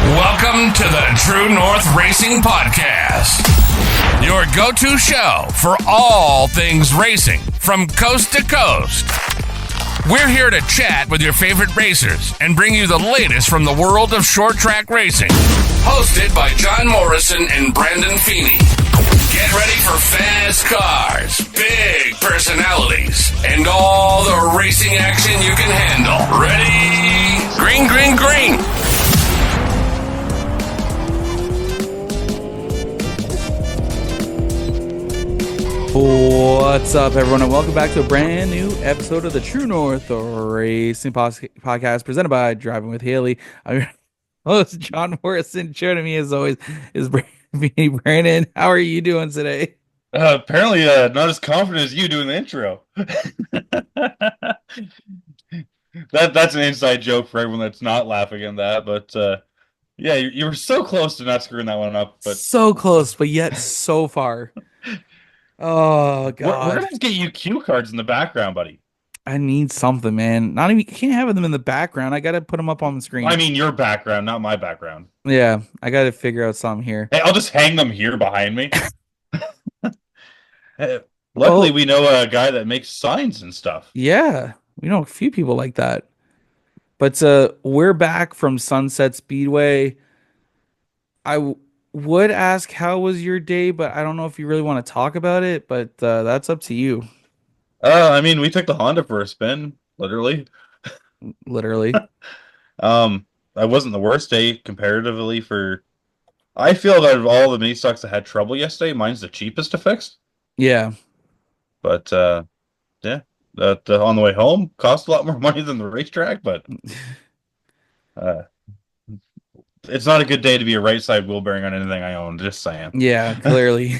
Welcome to the True North Racing Podcast, your go-to show for all things racing from coast to coast. We're here to chat with your favorite racers and bring you the latest from the world of short track racing. Hosted by John Morrison and Brandon Feeney. Get ready for fast cars, big personalities, and all the racing action you can handle. Ready? Green, green, green. What's up, everyone, and welcome back to a brand new episode of the True North Racing Podcast presented by Driving With Hailey. I'm your host, John Morrison. Joining me, as always, is Brandon. How are you doing today? Apparently, not as confident as you doing the intro. That's an inside joke for everyone that's not laughing at that. But yeah, you were so close to not screwing that one up. But so close, but yet so far. Oh God! We're gonna get you cue cards in the background, buddy. I need something, man. Not even can't have them in the background. I gotta put them up on the screen. I mean, your background, not my background. Yeah, I gotta figure out something here. Hey, I'll just hang them here behind me. Luckily, we know a guy that makes signs and stuff. Yeah, we know a few people like that. But we're back from Sunset Speedway. I would ask how was your day, but I don't know if you really want to talk about it, but that's up to you. I mean, we took the Honda for a spin, literally. I wasn't the worst day comparatively for. I feel that of all the mini stocks that had trouble yesterday, mine's the cheapest to fix. Yeah, but yeah, on the way home cost a lot more money than the racetrack, but it's not a good day to be a right side wheel bearing on anything I own. Just saying. Yeah, clearly.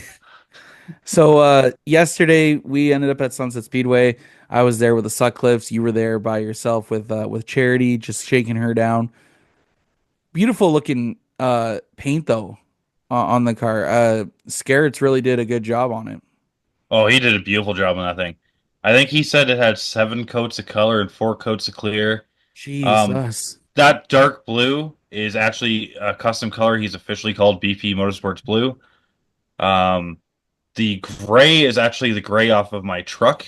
So yesterday we ended up at Sunset Speedway. I was there with the Sutcliffes. You were there by yourself with Charity, just shaking her down. Beautiful looking paint though on the car. Scarrett's really did a good job on it. Oh, he did a beautiful job on that thing. I think he said it had 7 coats of color and 4 coats of clear. Jesus. That dark blue is actually a custom color. He's officially called BP Motorsports Blue. The gray is actually the gray off of my truck.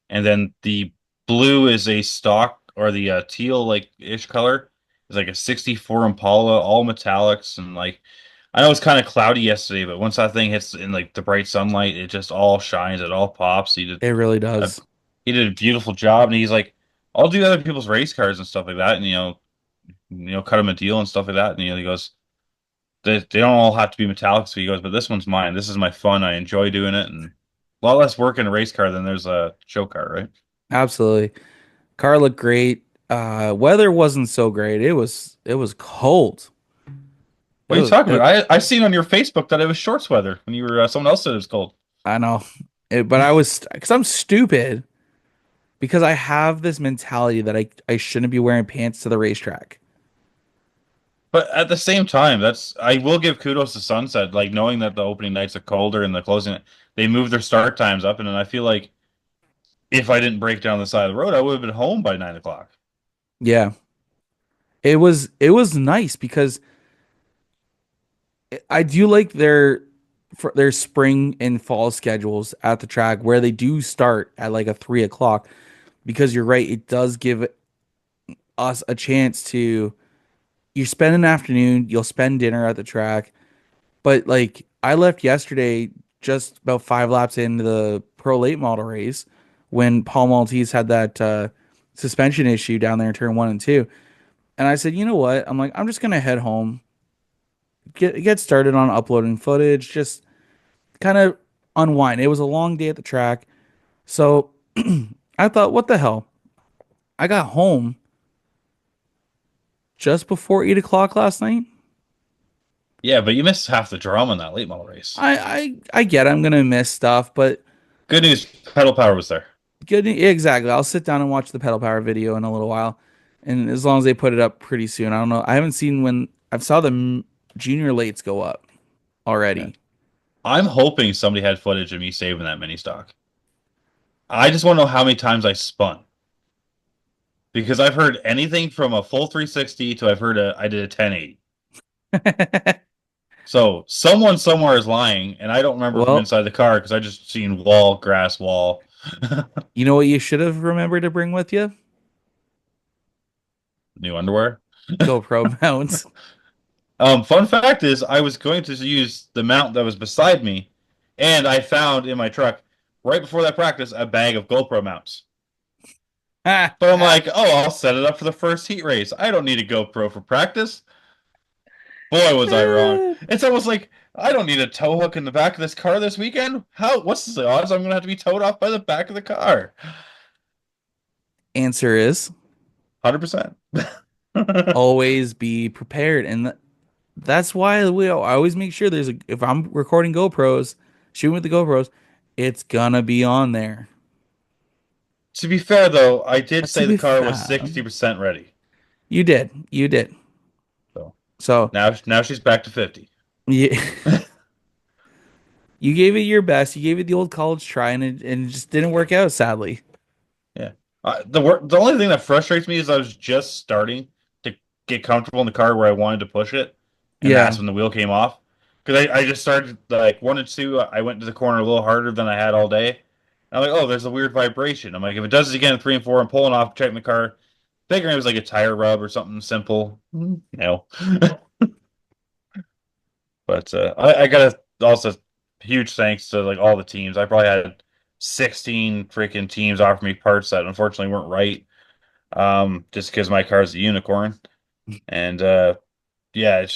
And then the blue is a stock, or the teal like-ish color. It's like a 64 Impala, all metallics. And like, I know it's kind of cloudy yesterday, but once that thing hits in like the bright sunlight, it just all shines, it all pops. It really does. He did a beautiful job, and he's like, I'll do other people's race cars and stuff like that, and cut him a deal and stuff like that. And he goes, they don't all have to be metallic. So he goes, but this one's mine. This is my fun. I enjoy doing it, and a lot less work in a race car than there's a show car, right? Absolutely. Car looked great. Weather wasn't so great. It was cold. What are you talking about? I seen on your Facebook that it was shorts weather when you were. Someone else said it was cold. I know, but I was, because I'm stupid. Because I have this mentality that I shouldn't be wearing pants to the racetrack. But at the same time, I will give kudos to Sunset, like knowing that the opening nights are colder and the closing, they moved their start times up, and then I feel like if I didn't break down the side of the road, I would have been home by 9 o'clock. Yeah, it was nice because I do like their spring and fall schedules at the track where they do start at like a 3 o'clock. Because you're right, it does give us a chance to. You spend an afternoon, you'll spend dinner at the track. But like, I left yesterday just about 5 laps into the Pro Late Model race when Paul Maltese had that suspension issue down there in turn 1 and 2. And I said, you know what? I'm like, I'm just going to head home, get started on uploading footage, just kind of unwind. It was a long day at the track. So I thought, what the hell? I got home just before 8 o'clock last night. Yeah, but you missed half the drama in that late model race. I get it. I'm going to miss stuff, but good news, pedal power was there. Good, exactly. I'll sit down and watch the pedal power video in a little while. And as long as they put it up pretty soon. I don't know. I haven't seen when I saw the junior lates go up already. Yeah. I'm hoping somebody had footage of me saving that mini stock. I just want to know how many times I spun. Because I've heard anything from a full 360 to I did a 1080. So someone somewhere is lying, and I don't remember from Well, inside the car because I just seen wall, grass, wall. you know what you should have remembered to bring with you? New underwear. GoPro mounts. Fun fact is, I was going to use the mount that was beside me, and I found in my truck right before that practice a bag of GoPro mounts. But I'm like, oh, I'll set it up for the first heat race. I don't need a GoPro for practice. Boy, was I wrong. It's almost like I don't need a tow hook in the back of this car this weekend. What's the odds I'm gonna have to be towed off by the back of the car? Answer is 100%. always be prepared. And that's why I always make sure if I'm recording GoPros, shooting with the GoPros, it's gonna be on there. To be fair, though, I did To say the be car was fair, 60% ready. you did. So So now she's back to 50. you, you gave it your best. You gave it the old college try, and it just didn't work out, sadly. Yeah. The only thing that frustrates me is I was just starting to get comfortable in the car where I wanted to push it, and Yeah, that's when the wheel came off. Because I just started like 1 and 2. I went to the corner a little harder than I had all day. I'm like, oh, there's a weird vibration. I'm like, if it does it again at 3 and 4, I'm pulling off, checking the car, figuring it was like a tire rub or something simple. No. But I gotta also huge thanks to like all the teams. I probably had 16 freaking teams offer me parts that unfortunately weren't right. Just because my car's a unicorn. And yeah,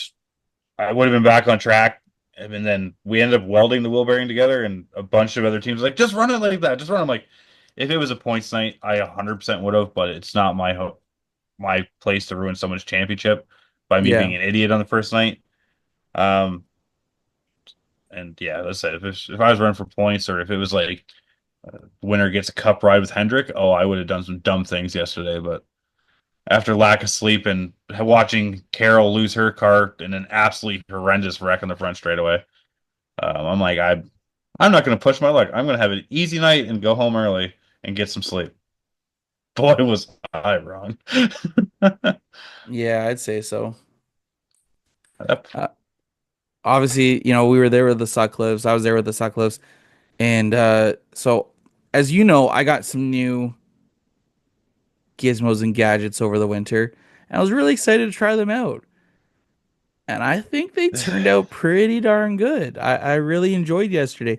I would have been back on track. And then we ended up welding the wheel bearing together, and a bunch of other teams like, just run it like that. Just run. I'm like, if it was a points night, I 100% would have, but it's not my place to ruin someone's championship by me yeah, being an idiot on the first night. Um, and yeah, let's say if I was running for points, or if it was like winner gets a cup ride with Hendrick, oh, I would have done some dumb things yesterday. But after lack of sleep and watching Carol lose her car in an absolutely horrendous wreck on the front straightaway, I'm like, I'm not going to push my luck. I'm going to have an easy night and go home early and get some sleep. Boy, was I wrong. yeah. I'd say so. Yep. Uh, Obviously, we were there with the Sutcliffes. I was there with the Sutcliffes, and so as you know, I got some new gizmos and gadgets over the winter, and I was really excited to try them out. And I think they turned out pretty darn good. I really enjoyed yesterday.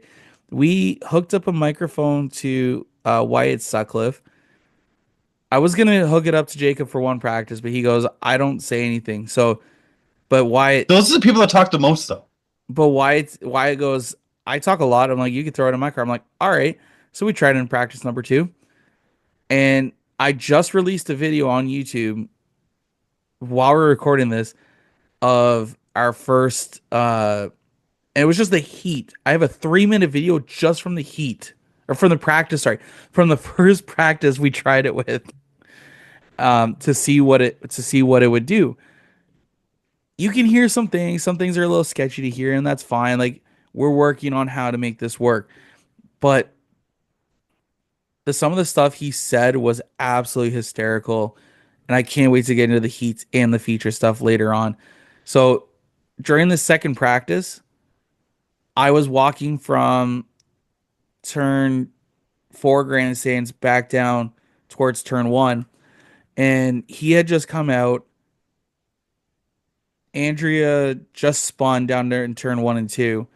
We hooked up a microphone to Wyatt Sutcliffe. I was gonna hook it up to Jacob for one practice, but he goes, I don't say anything. So, but Wyatt, Those are the people that talk the most, though. Wyatt goes, I talk a lot. I'm like, you can throw it in my car. I'm like, all right. So we tried it in practice number two, and I just released a video on YouTube while we're recording this of our first and it was just the heat. I have a 3-minute video just from the heat, or from the practice, sorry, from the first practice we tried it with, to see what it would do. You can hear some things are a little sketchy to hear, and that's fine. Like, we're working on how to make this work. But some of the stuff he said was absolutely hysterical, and I can't wait to get into the heats and the feature stuff later on. So during the second practice, I was walking from turn four grandstands back down towards turn one, and he had just come out. Andrea just spawned down there in turn one and two.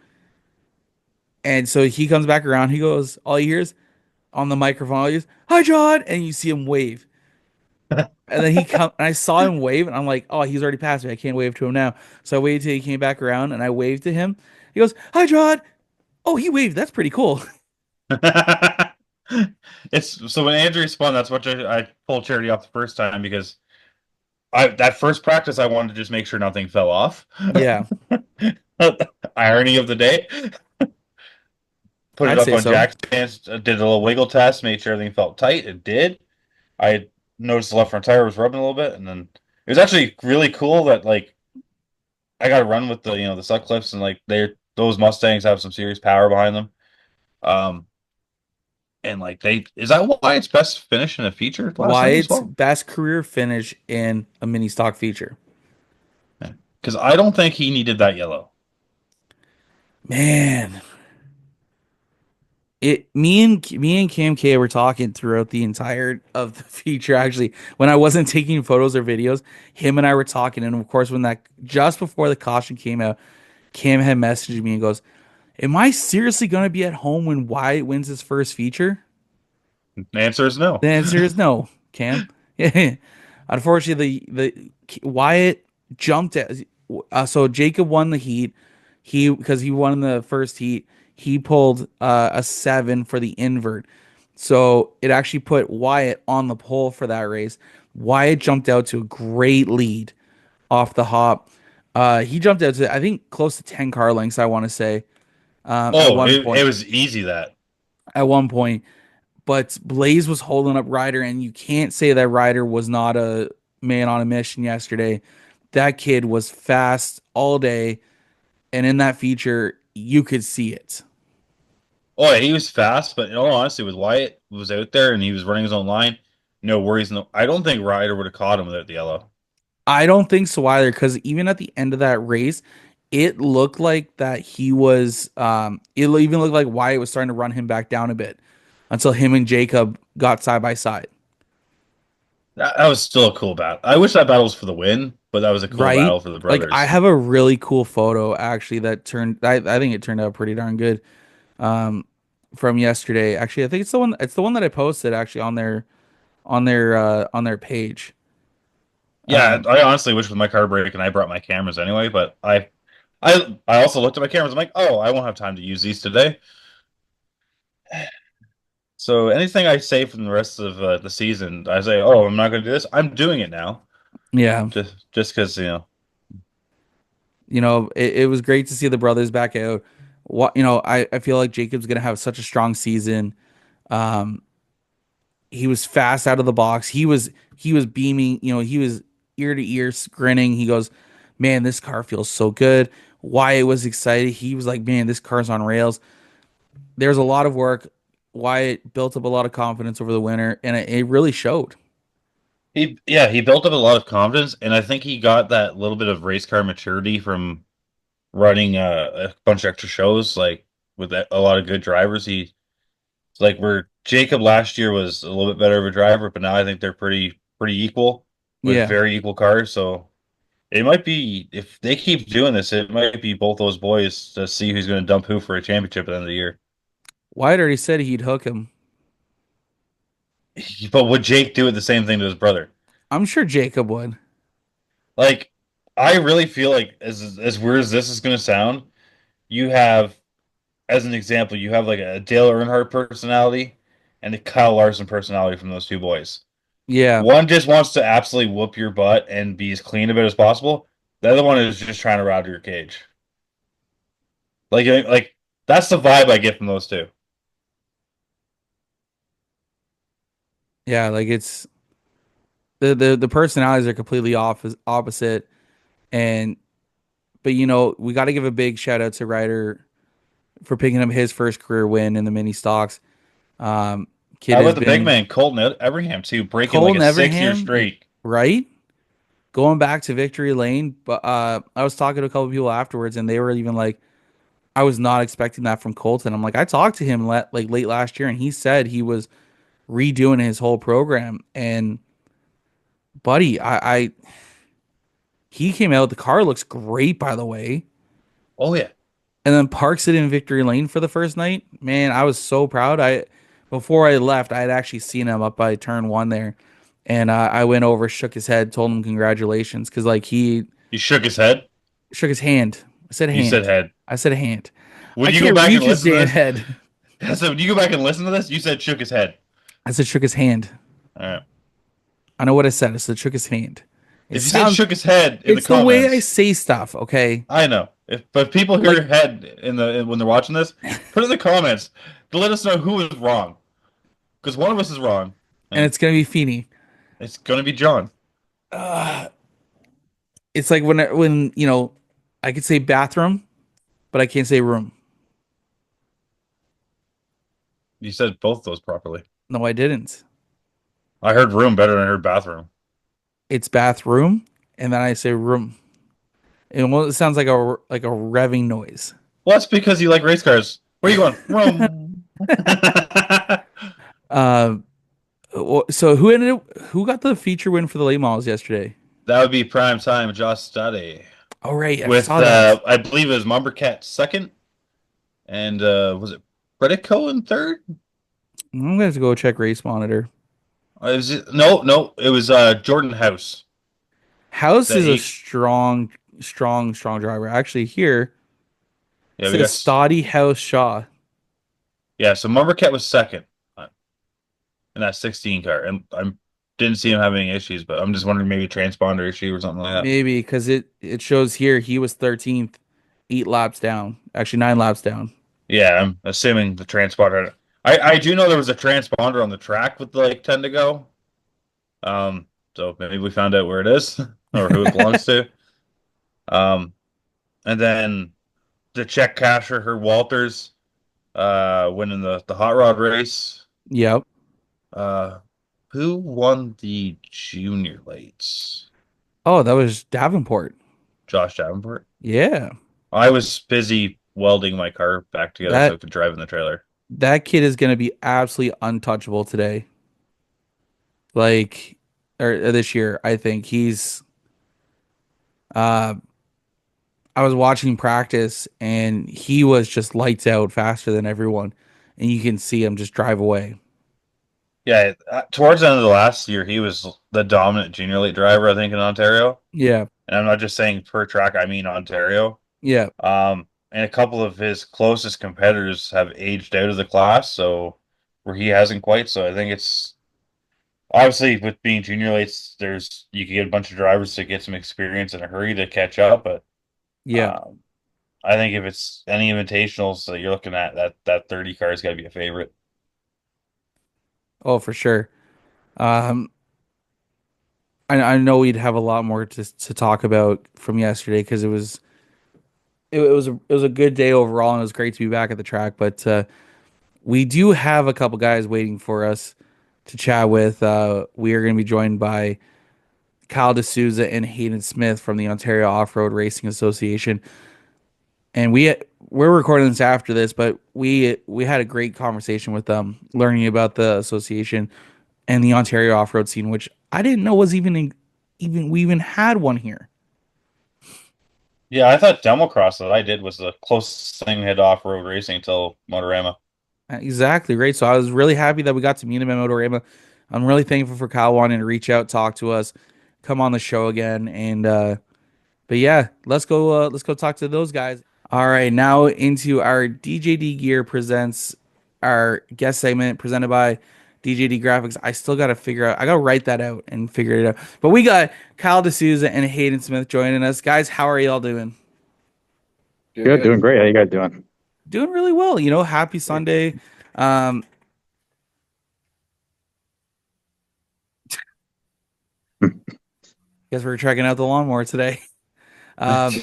And so he comes back around. He goes, all he hears on the microphone, all he hears, hi, John. And you see him wave. And then and I saw him wave, and I'm like, oh, he's already passed me. I can't wave to him now. So I waited till he came back around, and I waved to him. He goes, hi, John. Oh, he waved. That's pretty cool. It's so when Andrew spun, that's what I pulled Charity off the first time because that first practice I wanted to just make sure nothing fell off. Yeah, Irony of the day. Put it I'd up say on so. jack stands, did a little wiggle test, made sure everything felt tight. It did. I noticed the left front tire was rubbing a little bit, and then it was actually really cool that like I got to run with the Sutcliffes, and like those Mustangs have some serious power behind them. Um, and like is that why it's best finish in a feature last night as Wyatt's well? best career finish in a mini stock feature. because I don't think he needed that yellow. Man, me and Cam K were talking throughout the entire of the feature. Actually, when I wasn't taking photos or videos, him and I were talking, and of course, when that just before the caution came out, Cam had messaged me and goes, "Am I seriously gonna be at home when Wyatt wins his first feature?" The answer is no. The answer is no, Cam. Unfortunately, the Wyatt jumped at so Jacob won the heat. He because he won the first heat. He pulled a 7 for the invert. So it actually put Wyatt on the pole for that race. Wyatt jumped out to a great lead off the hop. He jumped out to I think close to 10 car lengths. I want to say at Oh, one it point. was easy that. At one point, but Blaze was holding up Ryder, and you can't say that Ryder was not a man on a mission yesterday. That kid was fast all day, and in that feature, you could see it. Oh, yeah, he was fast, but in all honesty, with Wyatt was out there and he was running his own line, no worries. No, I don't think Ryder would have caught him without the yellow. I don't think so either, because even at the end of that race, it looked like that he was. It even looked like Wyatt was starting to run him back down a bit until him and Jacob got side by side. That was still a cool battle. I wish that battle was for the win, but that was a cool Right? battle for the Like I brothers. have a really cool photo actually that turned. I think it turned out pretty darn good. Um, from yesterday. Actually, I think it's the one. It's the one that I posted actually on their page. Yeah, Um, I honestly wish with my car break and I brought my cameras anyway, but I also looked at my cameras. I'm like, oh, I won't have time to use these today. So anything I say from the rest of the season, I say, oh, I'm not going to do this. I'm doing it now, yeah, just because it was great to see the brothers back out. What I feel like Jacob's gonna have such a strong season. Um, he was fast out of the box. He was beaming. He was ear to ear grinning. He goes, "Man, this car feels so good." Wyatt was excited. He was like, "Man, this car's on rails." There's a lot of work. Wyatt built up a lot of confidence over the winter, and it really showed. he built up a lot of confidence, and I think he got that little bit of race car maturity from running a bunch of extra shows, like with a lot of good drivers. He like where Jacob last year was a little bit better of a driver, but now I think they're pretty equal with Yeah. very equal cars. So it might be if they keep doing this, it might be both those boys to see who's going to dump who for a championship at the end of the year. Wyatt already said he'd hook him. But would Jake do it the same thing to his brother? I'm sure Jacob would. Like, I really feel like as weird as this is going to sound, you have as an example, you have like a Dale Earnhardt personality and a Kyle Larson personality from those two boys. Yeah. One just wants to absolutely whoop your butt and be as clean about it as possible. The other one is just trying to rattle your cage. Like that's the vibe I get from those two. Yeah, like it's the personalities are completely opposite. And but we got to give a big shout out to Ryder for picking up his first career win in the mini stocks. Um, Kid How has about the big been man Colton Everingham too, breaking like Colton a 6 year Everham, streak? right? Going back to victory lane, but I was talking to a couple people afterwards, and they were even like, I was not expecting that from Colton. I'm like, I talked to him like late last year, and he said he was redoing his whole program. And buddy, I he came out. The car looks great, by the way. Oh yeah, And then parks it in victory lane for the first night. Man, I was so proud. I Before I left, I had actually seen him up by turn one there, and I went over, shook his head, told him congratulations because like he he shook his head. shook his hand. I said You said hand. head. I said hand. I When you go can't back and reach his listen to damn this, head. so when you go back and listen to this, you said shook his head. I said shook his hand. All right. I know what I said. I said shook his hand. It If you said sounds. shook his head in the It's the way I comments, say stuff. Okay. I know. But people hear Like, head when they're watching this, put it in the comments to let us know who is wrong. Because one of us is wrong, and and it's gonna be Feeney. it's gonna be John. It's like when I could say bathroom, but I can't say room. You said both those properly. No, I didn't. I heard room better than I heard bathroom. It's bathroom, and then I say room. It sounds like a revving noise. Well, that's because you like race cars. Where are you going? Vroom. Uh, so who got the feature win for the late models yesterday? That would be prime time Josh Study Oh right, I with saw that. I believe it was Mumbercat second, and was it Predico in third? I'm gonna have to go check race monitor. No, it was Jordan House. House That is a he strong driver. Actually, here it Yeah, we says got Stoddy House Shaw. yeah. So Mumbercat was second in that 16 car, and I didn't see him having any issues, but I'm just wondering maybe a transponder issue or something like that. Maybe because it shows here he was 13th, 8 laps down. Actually, 9 laps down. Yeah, I'm assuming the transponder. I do know there was a transponder on the track with like 10 to go. So maybe we found out where it is or who it belongs to. Um, and then the Czech casher, her Walters, winning the hot rod race. Yep. Uh, who won the junior lates? Oh, that was Davenport. Josh Davenport. Yeah. I was busy welding my car back together so I That could drive in the trailer. that kid is gonna be absolutely untouchable today. Like, or this year, I think he's. Uh, I was watching practice and he was just lights out faster than everyone, and you can see him just drive away. Yeah, towards the end of the last year, he was the dominant junior late driver, I think, in Ontario. Yeah. And I'm not just saying per track, I mean Ontario. Yeah. And a couple of his closest competitors have aged out of the class, so where he hasn't quite. So I think it's obviously with being junior lates, there's you can get a bunch of drivers to get some experience in a hurry to catch up. But Yeah. um, I think if it's any invitationals that you're looking at, that 30 car has got to be a favorite. Oh, for sure. Um, I know we'd have a lot more to talk about from yesterday because it was a good day overall and it was great to be back at the track. But we do have a couple guys waiting for us to chat with. We are going to be joined by Kyle DeSouza and Hayden Smyth from the Ontario Off-Road Racing Association, and we're recording this after this, but we had a great conversation with them, learning about the association and the Ontario off-road scene, which I didn't know was even we even had one here. Yeah, I thought Democross that I did was the closest thing we had to off-road racing until Motorama. Exactly, right. So I was really happy that we got to meet him at Motorama. I'm really thankful for Kyle wanting to reach out, talk to us, come on the show again, and but yeah, let's go talk to those guys. All right, now into our DJD Gear presents our guest segment presented by DJD Graphics. I still got to figure out. I got to write that out and figure it out. But we got Kyle DeSouza and Hayden Smyth joining us. Guys, how are y'all doing? Good, doing great. How you guys doing? Doing really well. Happy Sunday. Um, guess we're checking out the lawnmower today. Um,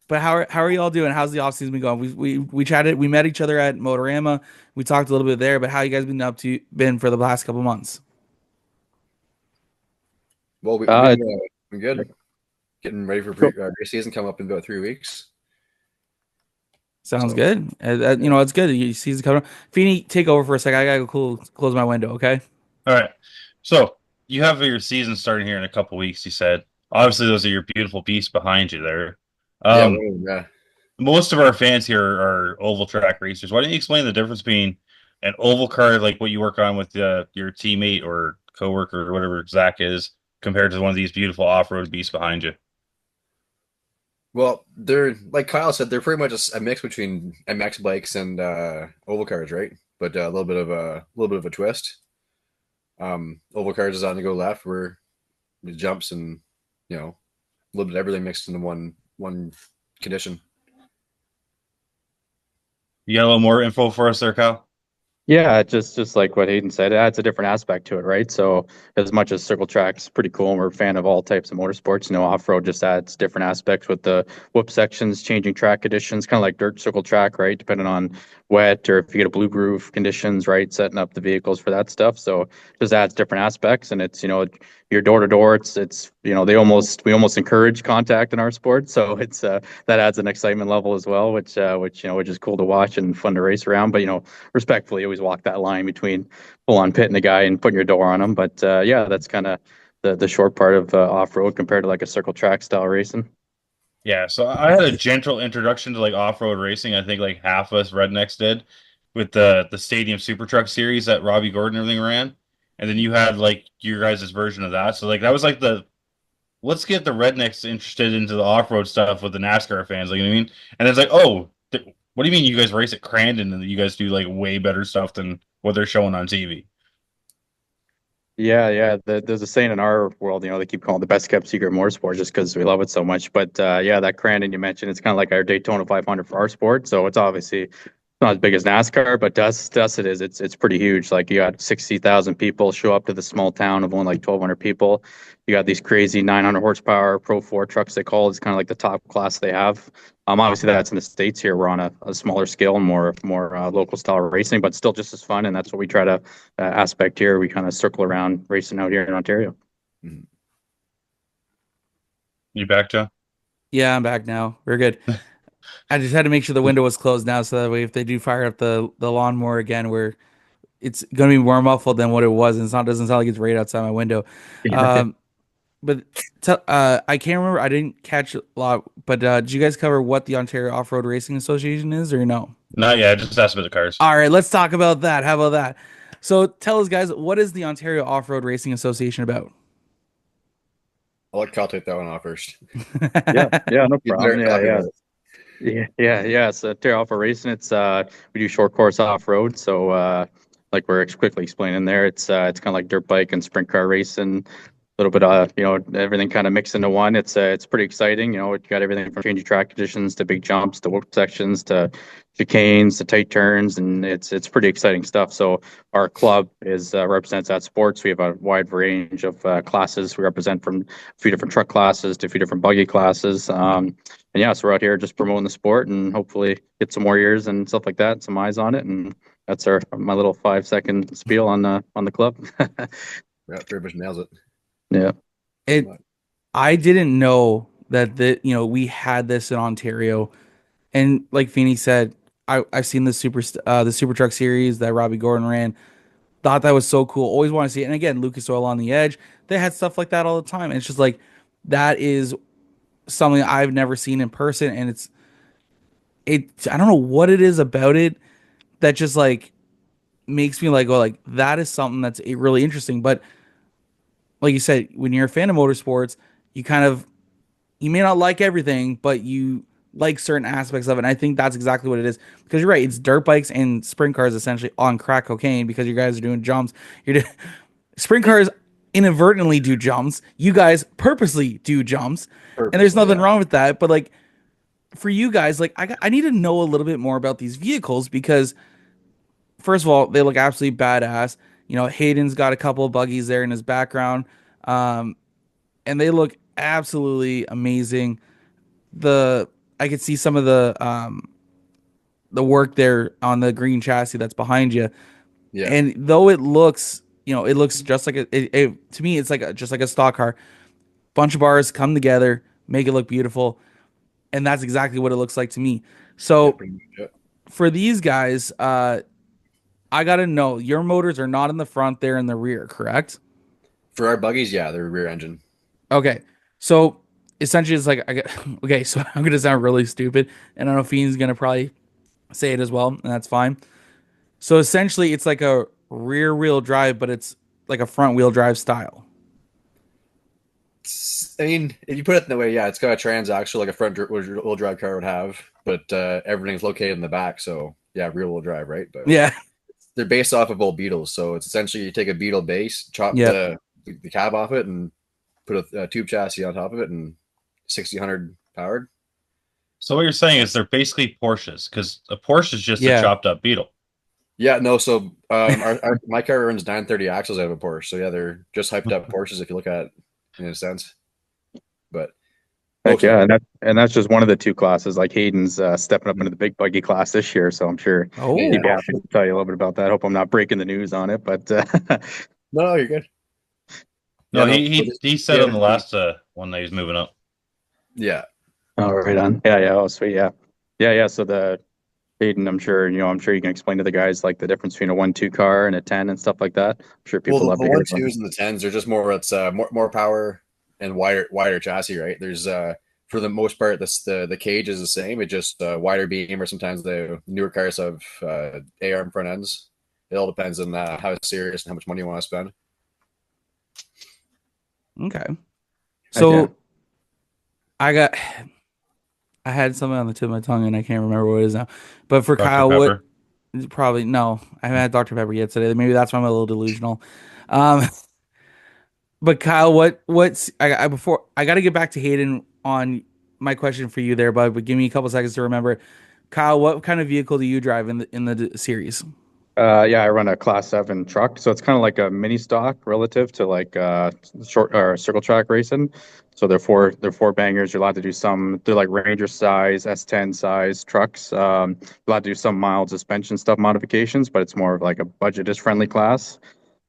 but how are y'all doing? How's the off season been going? We chatted. We met each other at Motorama. We talked a little bit there. But how you guys been for the last couple months? Well, we've been good. Getting ready for race season coming up in about 3 weeks. Sounds good. It's good. You season coming up. Feeney, take over for a second. I gotta go close my window. Okay. All right. So you have your season starting here in a couple weeks, you said. Obviously, those are your beautiful beasts behind you there. Yeah. Most of our fans here are oval track racers. Why don't you explain the difference between an oval car, like what you work on with your teammate or coworker or whatever Zach is, compared to one of these beautiful off-road beasts behind you? Well, they're like Kyle said, they're pretty much a mix between MX bikes and oval cars, right? But a little bit of a twist. Oval cars is on to go left, where it jumps and a little bit of everything mixed into one condition. You got a little more info for us there, Kyle? Yeah, just like what Hayden said, it adds a different aspect to it, right? So as much as circle track's pretty cool, and we're a fan of all types of motorsports, off-road just adds different aspects with the whoop sections, changing track conditions, kind of like dirt circle track, right? Depending on wet or if you get a blue groove conditions, right? Setting up the vehicles for that stuff. So it just adds different aspects, and it's, you're door to door. It's we almost encourage contact in our sport, so it's that adds an excitement level as well, which is cool to watch and fun to race around. But respectfully, always walk that line between full on pitting the guy and putting your door on him. But yeah, that's kind of the short part of off road compared to like a circle track style racing. Yeah, so I had a gentle introduction to like off-road racing. I think like half of us rednecks did with the Stadium Super Truck series that Robbie Gordon and everything ran. And then you had like your guys' version of that. So like that was like the let's get the rednecks interested into the off-road stuff with the NASCAR fans, like you know what I mean? And it's like, oh, what do you mean you guys race at Crandon and you guys do like way better stuff than what they're showing on TV? Yeah, yeah. There's a saying in our world, they keep calling it the best kept secret motorsport just because we love it so much. But yeah, that Crandon you mentioned, it's kind of like our Daytona 500 for our sport. So it's obviously not as big as NASCAR, but to us it is. It's pretty huge. Like you got 60,000 people show up to the small town of only like 1,200 people. You got these crazy 900 horsepower Pro 4 trucks they call it. It's kind of like the top class they have. Obviously that's in the States here. We're on a smaller scale and more local style racing, but still just as fun. And that's what we try to aspect here. We kind of circle around racing out here in Ontario. Mhm. You back, John? Yeah, I'm back now. We're good. I just had to make sure the window was closed now, so that way if they do fire up the lawnmower again, it's gonna be more muffled than what it was, and doesn't sound like it's right outside my window. Um, but I can't remember. I didn't catch a lot, but did you guys cover what the Ontario Off-Road Racing Association is, or no? Not yet. Just asked about the cars. All right, let's talk about that. How about that? So tell us, guys, what is the Ontario Off-Road Racing Association about? I'll let Kyle take that one off first. Yeah, yeah, no He's problem. very Yeah, yeah. copyrighted. Yeah. So Terra Alpha Racing, it's we do short course off road. So like we're quickly explaining there, it's kind of like dirt bike and sprint car racing, a little bit of everything kind of mixed into one. It's pretty exciting. It got everything from changing track conditions to big jumps to whoop sections to chicanes to tight turns, and it's pretty exciting stuff. So our club is represents that sports. We have a wide range of classes. We represent from a few different truck classes to a few different buggy classes. And yeah, so we're out here just promoting the sport and hopefully get some more years and stuff like that, some eyes on it. And that's my little 5-second spiel on the club. Yeah, pretty much nails it. Yeah. I didn't know that we had this in Ontario, and like Feeney said, I've seen the Super Truck series that Robbie Gordon ran. Thought that was so cool. Always want to see it. And again, Lucas Oil on the Edge, they had stuff like that all the time. And it's just like that is something I've never seen in person, and I don't know what it is about it that just like makes me like go like that is something that's really interesting. But like you said, when you're a fan of motorsports, you may not like everything, but you like certain aspects of it. And I think that's exactly what it is, because you're right. It's dirt bikes and sprint cars essentially on crack cocaine, because you guys are doing jumps. Sprint cars inadvertently do jumps. You guys purposely do jumps, and there's nothing wrong with that. But like for you guys, like I need to know a little bit more about these vehicles, because first of all, they look absolutely badass. Hayden's got a couple of buggies there in his background, and they look absolutely amazing. I could see some of the work there on the green chassis that's behind you. Yeah. And though it looks, it looks just like to me, it's like just like a stock car. Bunch of bars come together, make it look beautiful, and that's exactly what it looks like to me. So for these guys, I gotta know, your motors are not in the front; they're in the rear, correct? For our buggies, yeah, they're rear engine. Okay, so essentially, it's like okay. So I'm gonna sound really stupid, and I know Fiend's gonna probably say it as well, and that's fine. So essentially, it's like a rear wheel drive, but it's like a front wheel drive style. I mean, if you put it in the way, yeah, it's got a transaxle like a front wheel drive car would have, but everything's located in the back. So yeah, rear wheel drive, right? But Yeah, they're based off of old Beetles. So it's essentially you take a Beetle base, chop yeah, the cab off it, and put a tube chassis on top of it, and 1600 powered. So what you're saying is they're basically Porsches, because a Porsche is just a Yeah. chopped up Beetle. Yeah, no. So my car runs 930 axles out of a Porsche. So yeah, they're just hyped up Porsches if you look at it in a sense. But Heck most of yeah, them, and that's just one of the two classes. Like Hayden's stepping up into the big buggy class this year, so I'm sure yeah. he'd be Oh, happy to tell you a little bit about that. Hope I'm not breaking the news on it, but No, you're good. No, Yeah, no. he said Yeah, on the last one that he's moving up. yeah. oh, right on. Yeah, yeah. Oh, sweet. Yeah, yeah, yeah. So the Hayden, I'm sure you can explain to the guys like the difference between a 1-2 car and a 10 and stuff like that. I'm sure Well, people love the to hear one about it. twos and the tens are just more. It's more power and wider chassis, right? There's for the most part, the cage is the same. It just wider beam, or sometimes the newer cars have ARM front ends. It all depends on how serious and how much money you want to spend. okay. Heck yeah. So I got, I had something on the tip of my tongue and I can't remember what it is now. But for Dr. Kyle, what? Pepper. Probably no. I haven't had Dr. Pepper yet today. Maybe that's why I'm a little delusional. Um, but Kyle, what's before I got to get back to Hayden on my question for you there, bud. But give me a couple seconds to remember. Kyle, what kind of vehicle do you drive in the series? Yeah, I run a class 7 truck, so it's kind of like a mini stock relative to like short or circle track racing. So they're four bangers. You're allowed to do some. They're like Ranger size, S10 size trucks. You're allowed to do some mild suspension stuff modifications, but it's more of like a budget friendly class.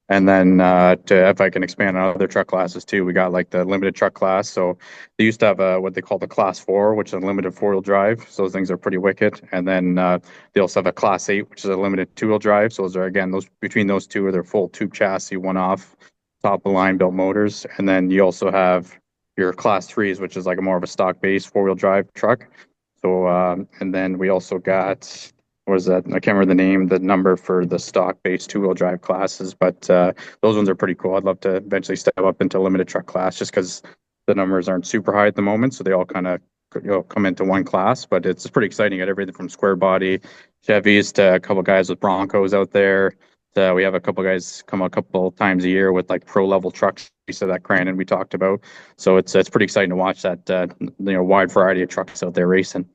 And then if I can expand on other truck classes too, we got like the limited truck class. So they used to have what they call the class 4, which is a limited 4-wheel drive. So those things are pretty wicked. And then they also have a class 8, which is a limited 2-wheel drive. So those are again those between those two are their full tube chassis, one off, top of the line built motors. And then you also have your class 3s, which is like a more of a stock base 4-wheel drive truck. So and then we also got what is that? I can't remember the number for the stock-based 2-wheel drive classes, but those ones are pretty cool. I'd love to eventually step up into limited truck class just because the numbers aren't super high at the moment, so they all kind of come into one class. But it's pretty exciting. You got everything from square body Chevys to a couple guys with Broncos out there. We have a couple guys come a couple times a year with like pro level trucks. So that Crandon we talked about. So it's pretty exciting to watch that wide variety of trucks out there racing.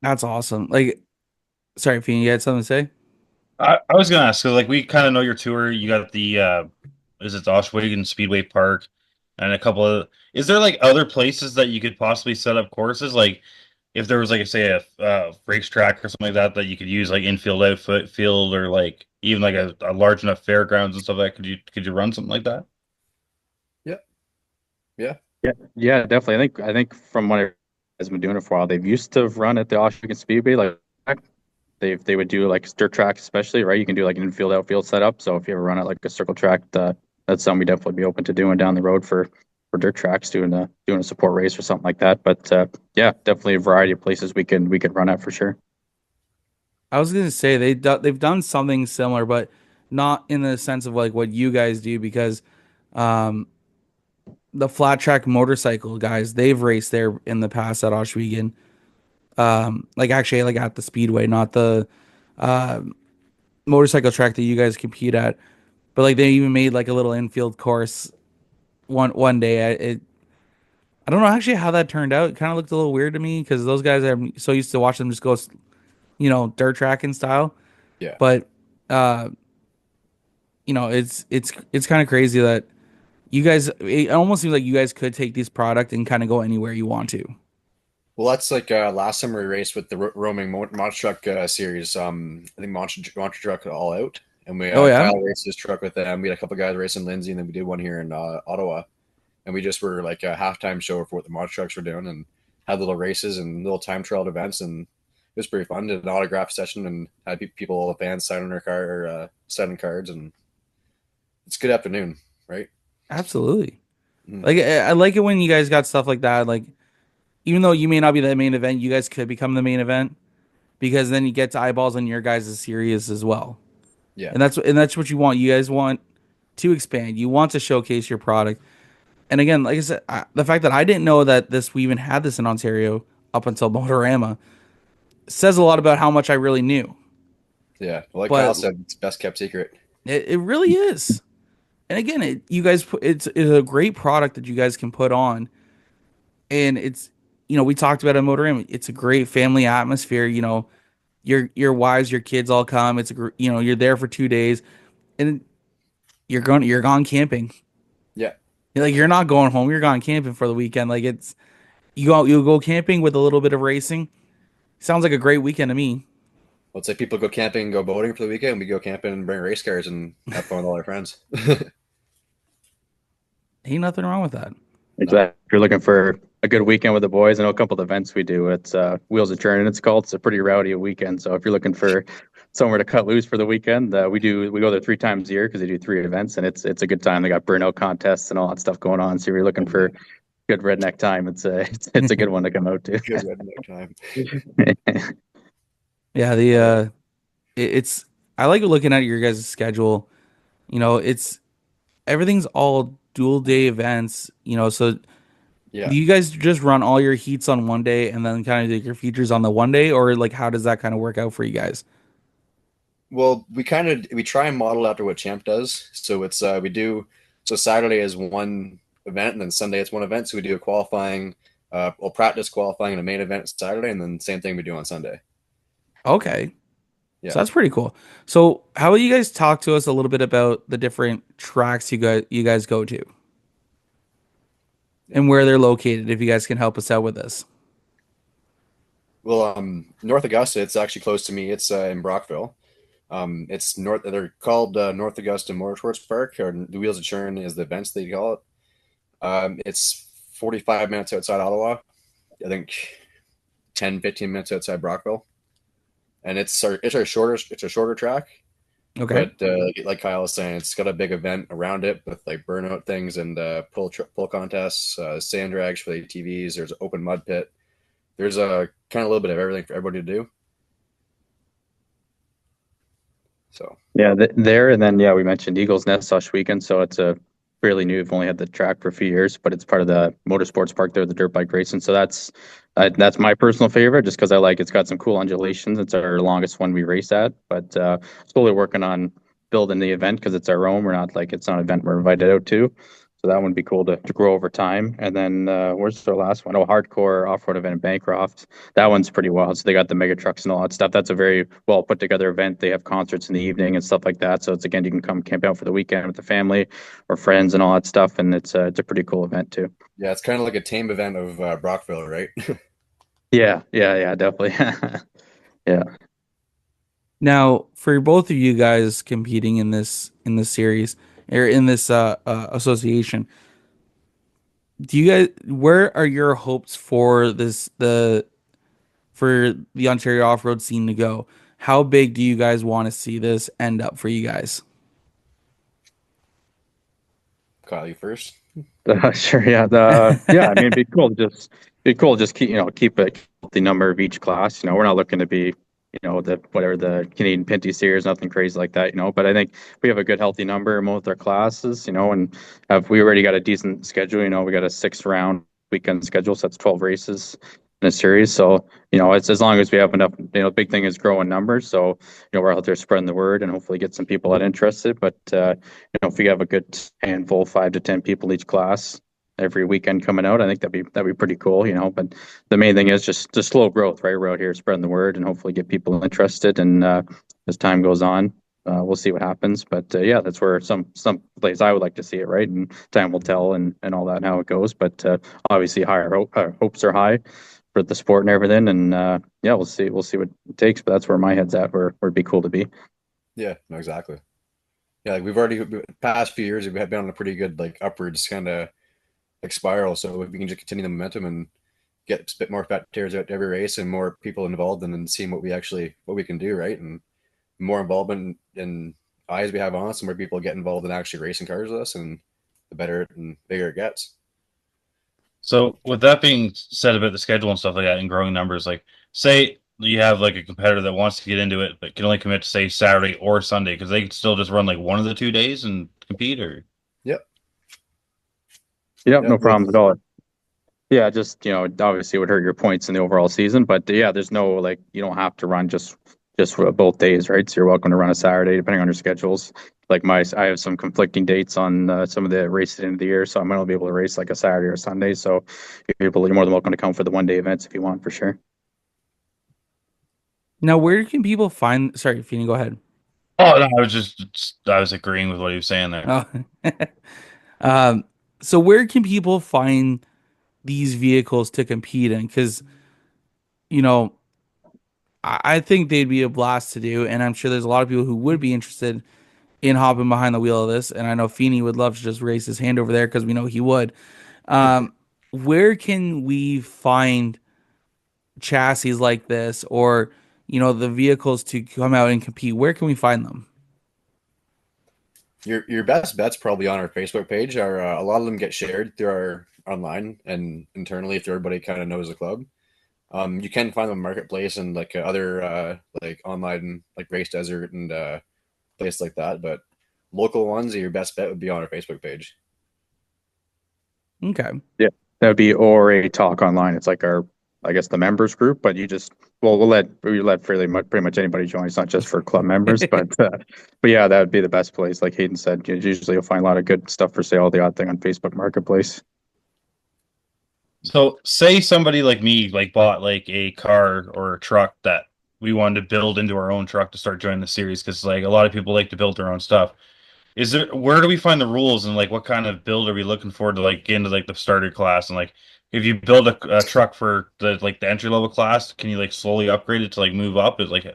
That's awesome. Like, sorry, Fiona, you had something to say? I was gonna ask, so like we kind of know your tour. You got the is it the Oswego Speedway Park and a couple of is there like other places that you could possibly set up courses? Like if there was like say a racetrack or something like that that you could use like infield, outfield, field, or like even like a large enough fairgrounds and stuff like that. Could you run something like that? Yeah, yeah, Yeah, definitely. I think from what I've been doing it for a while, they've used to run at the Oswego Speedway. Like they would do like dirt track, especially, right? You can do like an infield outfield setup. So if you ever run at like a circle track, that's something we definitely be open to doing down the road for dirt tracks, doing a support race or something like that. But yeah, definitely a variety of places we could run at for sure. I was gonna say they've done something similar, but not in the sense of like what you guys do because um, the flat track motorcycle guys they've raced there in the past at Oswego. Like actually like at the speedway, not the uh, motorcycle track that you guys compete at. But like they even made like a little infield course one day. I don't know actually how that turned out. It kind of looked a little weird to me because those guys I'm so used to watching them just go, dirt tracking style. yeah. But uh, it's kind of crazy that you guys. It almost seems like you guys could take this product and kind of go anywhere you want to. Well, that's like last summer we raced with the roaming monster truck series. I think monster truck all out, and we Oh yeah, Kyle raced his truck with them. We had a couple guys racing Lindsay, and then we did one here in Ottawa, and we just were like a halftime show for what the monster trucks were doing, and had little races and little time trial events, and it was pretty fun. Did an autograph session and had people, all the fans sign on their car or signing cards, and it's a good afternoon, right? absolutely. Mm. Like I like it when you guys got stuff like that. Like even though you may not be the main event, you guys could become the main event because then you get to eyeballs on your guys' series as well. Yeah, And that's what you want. You guys want to expand. You want to showcase your product. And again, like I said, the fact that I didn't know that we even had this in Ontario up until Motorama says a lot about how much I really knew. yeah. Well, like Kyle But said, it's best kept secret. it really is. And again, you guys it's a great product that you guys can put on, and it's we talked about it in Motorama. It's a great family atmosphere. your wives, your kids all come. You're there for 2 days, and you're gone camping. Yeah. You're not going home. You're gone camping for the weekend. You'll go camping with a little bit of racing. Sounds like a great weekend to me. Let's say people go camping, go boating for the weekend. We go camping and bring race cars and have fun with all our friends. Ain't nothing wrong with that. Exactly. If you're looking for a good weekend with the boys, I know a couple of events we do. It's Wheels of Churning, it's called. It's a pretty rowdy weekend. So if you're looking for somewhere to cut loose for the weekend, we go there 3 times a year because they do 3 events, and it's a good time. They got burnout contests and all that stuff going on. So if you're looking for good redneck time, it's a good one to come out to. Good redneck time. Yeah, it's I like looking at your guys' schedule. It's everything's all dual day events. So Yeah. do you guys just run all your heats on one day and then kind of do your features on the one day, or how does that kind of work out for you guys? Well, we try and model after what Champ does. So it's so Saturday is one event, and then Sunday it's one event. So we do a qualifying, we'll practice qualifying and a main event Saturday, and then same thing we do on Sunday. Okay. Yeah. So that's pretty cool. So how will you guys talk to us a little bit about the different tracks you guys go to and where they're located, if you guys can help us out with this? Well, North Augusta, it's actually close to me. It's in Brockville. It's north. They're called North Augusta Motorsports Park, or the Wheels of Churn is the events they call it. It's 45 minutes outside Ottawa. I think 10, 15 minutes outside Brockville, and it's a shorter track. Okay. But like Kyle was saying, it's got a big event around it with like burnout things and pull contests, sand drags for the ATVs. There's an open mud pit. There's a kind of a little bit of everything for everybody to do. So Yeah, there and then we mentioned Eagles Nest last weekend, so it's a fairly new. We've only had the track for a few years, but it's part of the motorsports park there, the dirt bike racing. So that's my personal favorite, just because it's got some cool undulations. It's our longest one we race at, but slowly working on building the event because it's our own. It's not an event we're invited out to. So that would be cool to grow over time. And then where's our last one? Oh, hardcore off-road event in Bancroft. That one's pretty wild. So they got the mega trucks and all that stuff. That's a very well put together event. They have concerts in the evening and stuff like that. So you can come camp out for the weekend with the family or friends and all that stuff. And it's a pretty cool event too. yeah, it's kind of like a tame event of Brockville, right? Yeah, definitely. Yeah. Now, for both of you guys competing in this series or in this association, where are your hopes for the Ontario off-road scene to go? How big do you guys want to see this end up for you guys? Kyle, you first. Sure. Yeah. I mean, it'd be cool to just keep a healthy number of each class. We're not looking to be, the Canadian Pinty series, nothing crazy like that. But I think we have a good healthy number in both our classes. And we already got a decent schedule. We got a 6-round weekend schedule, so that's 12 races in a series. So it's as long as we have enough. Big thing is growing numbers. So we're out there spreading the word and hopefully get some people that interested. But if we have a good handful, 5 to 10 people each class every weekend coming out, I think that'd be pretty cool. But the main thing is just slow growth, right? We're out here spreading the word and hopefully get people interested. And as time goes on, we'll see what happens. But that's where some place I would like to see it, right? And time will tell and all that and how it goes. But obviously, hopes are high for the sport and everything. And we'll see what it takes. But that's where my head's at. Where it'd be cool to be. Yeah, no, exactly. Yeah, like we've already past few years we have been on a pretty good upwards kind of spiral. So if we can just continue the momentum and get a bit more fat tears out every race and more people involved, and then seeing what we can do, right? And more involvement and eyes we have on us, and more people get involved in actually racing cars with us, and the better and bigger it gets. So with that being said about the schedule and stuff like that and growing numbers, say you have a competitor that wants to get into it but can only commit to say Saturday or Sunday, because they could still just run one of the 2 days and compete, or no problem at all. Yeah, just obviously it would hurt your points in the overall season, but there's no you don't have to run just for both days, right? So you're welcome to run a Saturday depending on your schedules. I have some conflicting dates on some of the races at the end of the year, so I'm gonna be able to race a Saturday or Sunday. So you're more than welcome to come for the 1-day events if you want, for sure. Now, where can people find? Sorry, Feeney, go ahead. Oh, no, I was agreeing with what he was saying there. Oh. um, so where can people find these vehicles to compete in? Because you know, I think they'd be a blast to do, and I'm sure there's a lot of people who would be interested in hopping behind the wheel of this. And I know Feeney would love to just raise his hand over there because we know he would. Um, where can we find chassis like this, or the vehicles to come out and compete? Where can we find them? Your best bet's probably on our Facebook page. A lot of them get shared through our online and internally if everybody kind of knows the club. You can find them marketplace and like other like online like Race Desert and places like that. But local ones, your best bet would be on our Facebook page. Okay. Yeah, that would be OORA Talk Online. It's like our, I guess, the members group, but we let pretty much anybody join. It's not just for club members, but yeah, that would be the best place. Like Hayden said, usually you'll find a lot of good stuff for sale, the odd thing on Facebook Marketplace. So say somebody like me like bought like a car or a truck that we wanted to build into our own truck to start joining the series, because like a lot of people like to build their own stuff. Where do we find the rules, and like what kind of build are we looking for to like get into like the starter class? And like if you build a truck for the entry level class, can you like slowly upgrade it to like move up? Is like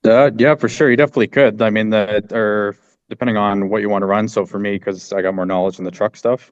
Yeah, for sure. You definitely could. I mean, or depending on what you want to run. So for me, because I got more knowledge in the truck stuff,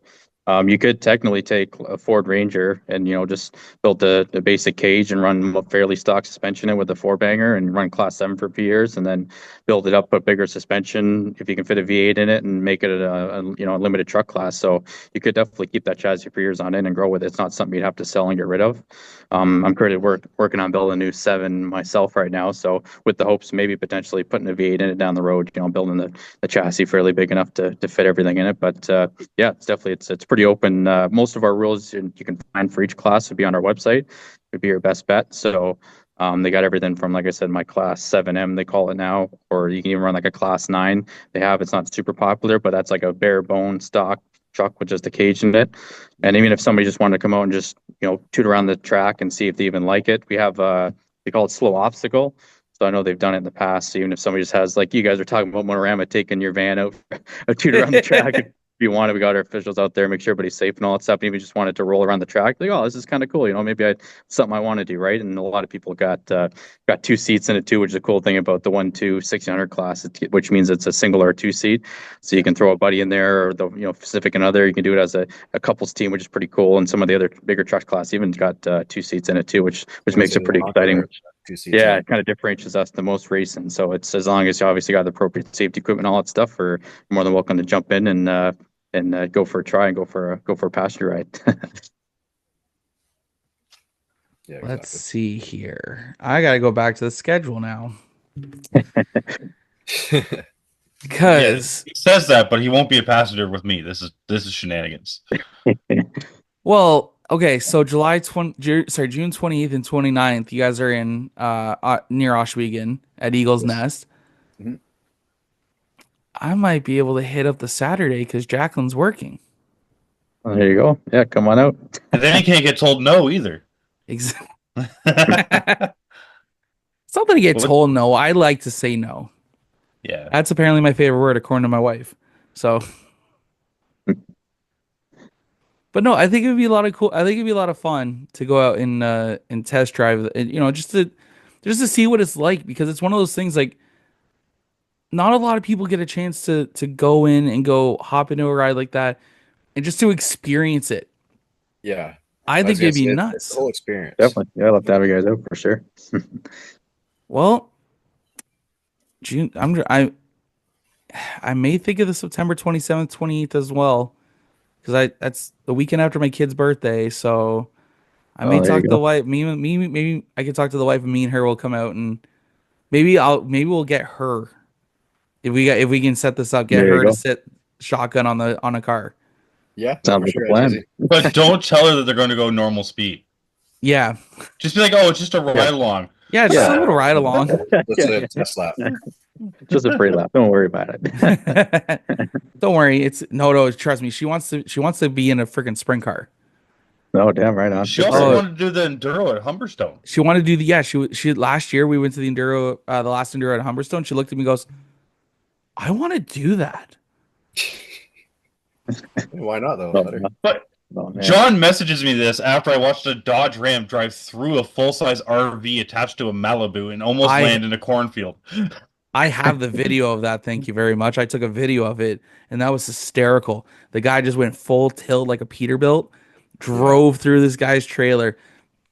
you could technically take a Ford Ranger and just build the basic cage and run a fairly stock suspension in with a four banger and run Class 7 for a few years, and then build it up a bigger suspension if you can fit a V8 in it and make it a limited truck class. So you could definitely keep that chassis for years on end and grow with it. It's not something you'd have to sell and get rid of. I'm currently working on building a new 7 myself right now, so with the hopes of maybe potentially putting a V8 in it down the road, building the chassis fairly big enough to fit everything in it. But yeah, it's pretty open. Most of our rules you can find for each class would be on our website. Would be your best bet. So they got everything from, like I said, my Class 7M, they call it now, or you can even run like a Class 9. It's not super popular, but that's like a bare bone stock truck with just a cage in it. And even if somebody just wanted to come out and just toot around the track and see if they even like it, we have we call it slow obstacle. So I know they've done it in the past. So even if somebody just has, like you guys are talking about Motorama, taking your van out a toot around the track. If you want it, we got our officials out there, make sure everybody's safe and all that stuff. And even just wanted to roll around the track, like, oh, this is kind of cool. Maybe something I want to do, right? And a lot of people got 2 seats in it too, which is a cool thing about the 1-2-1600 class, which means it's a single or 2 seat. So you can throw a buddy in there, or the Pacific another. You can do it as a couples team, which is pretty cool. And some of the other bigger truck class even got 2 seats in it too, which makes it pretty exciting. Yeah, it kind of differentiates us the most racing. So it's, as long as you obviously got the appropriate safety equipment and all that stuff, we're more than welcome to jump in and go for a try and go for a passenger ride. Yeah, exactly. Let's see here. I got to go back to the schedule now. Because he says that, but he won't be a passenger with me. This is shenanigans. Well, okay, so June 28th and 29th, you guys are in near Oswego at Eagle's Nest. Mm-hmm. I might be able to hit up the Saturday because Jacqueline's working. Well, there you go. Yeah, come on out. And then he can't get told no either. Exactly. It's not that I get told no. I like to say no. Yeah. That's apparently my favorite word, according to my wife. So, but no, I think it would be a lot of cool. I think it'd be a lot of fun to go out and test drive, just to see what it's like, because it's one of those things like not a lot of people get a chance to go in and go hop into a ride like that and just to experience it. Yeah. I think it'd be nuts. It's the whole experience. Definitely. Yeah, I'd love to have you guys out for sure. Well, June, I may think of the September 27th, 28th as well, because that's the weekend after my kid's birthday. So I may talk to the wife. Maybe I could talk to the wife, and me and her will come out, and maybe we'll get her if we can set this up. Get her to sit shotgun on a car. Yeah, sounds like a plan. But don't tell her that they're going to go normal speed. Yeah, just be like, oh, it's just a ride along. Yeah, just a little ride along. Just a test lap. Just a free lap. Don't worry about it. Don't worry. No. Trust me. She wants to be in a freaking sprint car. Oh, damn, right on. She also Oh. wanted to do the enduro at Humberstone. She wanted to do the she last year we went to the enduro the last enduro at Humberstone. She looked at me and goes, I want to do that. Why not though? Oh, Let her. But oh, man. John messages me this after I watched a Dodge Ram drive through a full-size RV attached to a Malibu and almost land in a cornfield. I have the video of that. Thank you very much. I took a video of it, and that was hysterical. The guy just went full tilt like a Peterbilt, drove through this guy's trailer,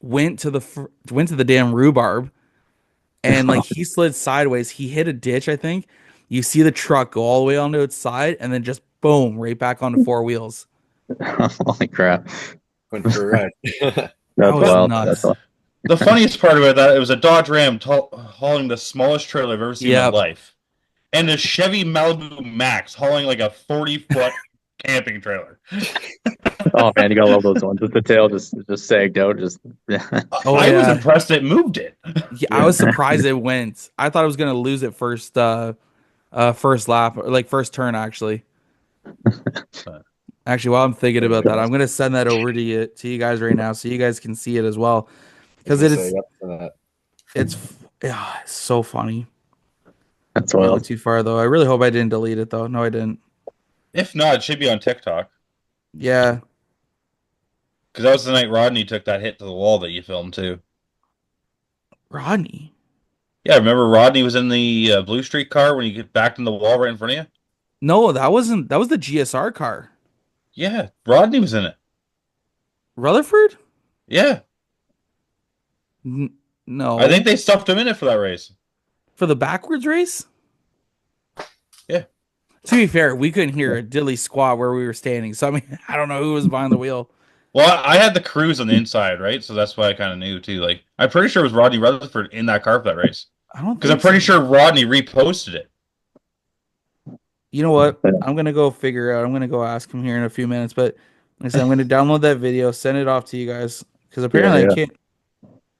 went to the damn rhubarb, and like he slid sideways. He hit a ditch, I think. You see the truck go all the way onto its side, and then just boom, right back onto four wheels. Holy crap. Went for a ride. That's was wild. nuts. That's wild. The funniest part about that, it was a Dodge Ram hauling the smallest trailer I've ever seen in my life. And a Chevy Malibu Max hauling like a 40-foot camping trailer. Oh, man, you gotta love those ones. With the tail just sagged out. Just I was impressed it moved it. Yeah, I was surprised it went. I thought I was gonna lose it first lap, or like first turn actually. Actually, while I'm thinking about that, I'm gonna send that over to you guys right now so you guys can see it as well. Because it's so funny. That's I went wild. too far though. I really hope I didn't delete it though. No, I didn't. If not, it should be on TikTok. Yeah. Because that was the night Rodney took that hit to the wall that you filmed too. Rodney. Yeah, remember Rodney was in the Blue Street car when you get backed in the wall right in front of you? No, that wasn't. That was the GSR car. Yeah, Rodney was in it. Rutherford? Yeah. No. I think they stuffed him in it for that race. For the backwards race? Yeah. To be fair, we couldn't hear a dilly squat where we were standing. So, I mean, I don't know who was behind the wheel. Well, I had the cruise on the inside, right? So that's why I kind of knew, too. Like, I'm pretty sure it was Rodney Rutherford in that car for that race. I don't Because I'm pretty sure Rodney reposted it. You know what? I'm going to go figure out. I'm going to go ask him here in a few minutes. But like I said, I'm going to download that video, send it off to you guys. Because apparently I can't.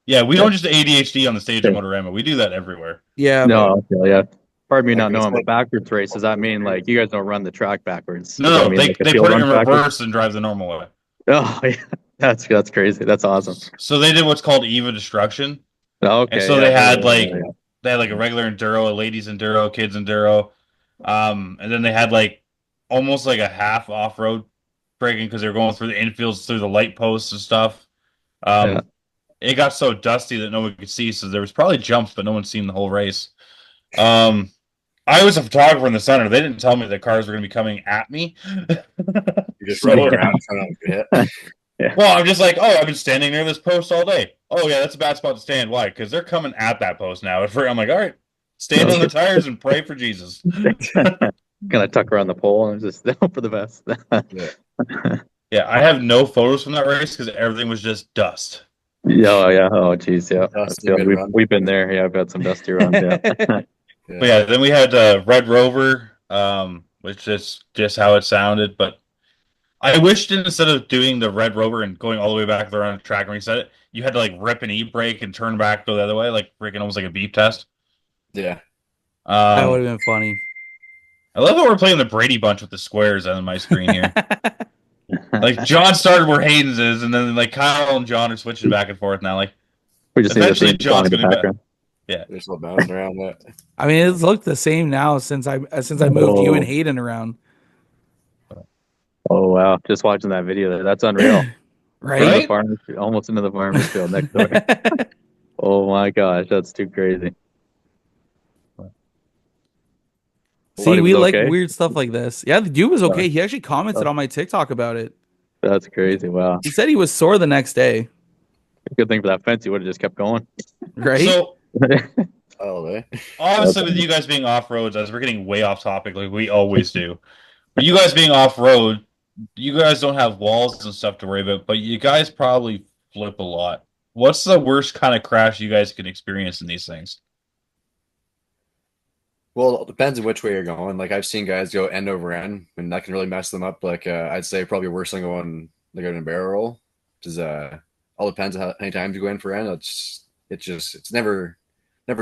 Yeah, we don't just ADHD on the stage of Motorama. We do that everywhere. Yeah. No, yeah. Pardon me not knowing, but backwards race, does that mean like you guys don't run the track backwards? No, Does that mean, they like, a put field it in run reverse backwards? and drive the normal way. Oh, yeah. That's crazy. That's awesome. So they did what's called EVA Destruction. Okay. And so they had like a regular enduro, a ladies enduro, kids enduro, and then they had like almost like a half off road braking because they were going through the infields, through the light posts and stuff. It got so dusty that no one could see, so there was probably jumps, but no one's seen the whole race. I was a photographer in the center. They didn't tell me the cars were going to be coming at me. You're just running around trying to get hit. Yeah. Well, I'm just like, oh, I've been standing near this post all day. Oh, yeah, that's a bad spot to stand. Why? Because they're coming at that post now. I'm like, all right, stand on the tires and pray for Jesus. Gonna tuck around the pole and just hope for the best. Yeah, I have no photos from that race because everything was just dust. Yeah. Oh, geez. Yeah. Dusty mid-run. We've been there. Yeah, I've had some dusty runs. Yeah. But yeah, then we had Red Rover, which is just how it sounded. But I wished instead of doing the Red Rover and going all the way back around the track and reset it, you had to like rip an e-brake and turn back, go the other way, like freaking almost like a beep test. Yeah. That would have been funny. I love how we're playing the Brady Bunch with the squares on my screen here. Like John started where Hayden's is, and then like Kyle and John are switching back and forth now. Like We just need to eventually see John's in the going to background. yeah. They're still bouncing around that. I mean, it's looked the same now since I moved you and Hayden around. Oh wow! Just watching that video there, that's unreal. Right? Almost into the farmer's field next door. Oh my gosh, that's too crazy. See, we like okay? weird stuff like this. Yeah, the dude was okay. He actually commented on my TikTok about it. That's crazy. Wow. He said he was sore the next day. Good thing for that fence, he would have just kept going. Right? So Oh, obviously, with you guys being off roads, as we're getting way off topic, like we always do. But you guys being off road, you guys don't have walls and stuff to worry about, but you guys probably flip a lot. What's the worst kind of crash you guys can experience in these things? well, it depends on which way you're going. Like I've seen guys go end over end, and that can really mess them up. Like I'd say probably worse than going like in a barrel roll, which is all depends on how many times you go in for end. It's never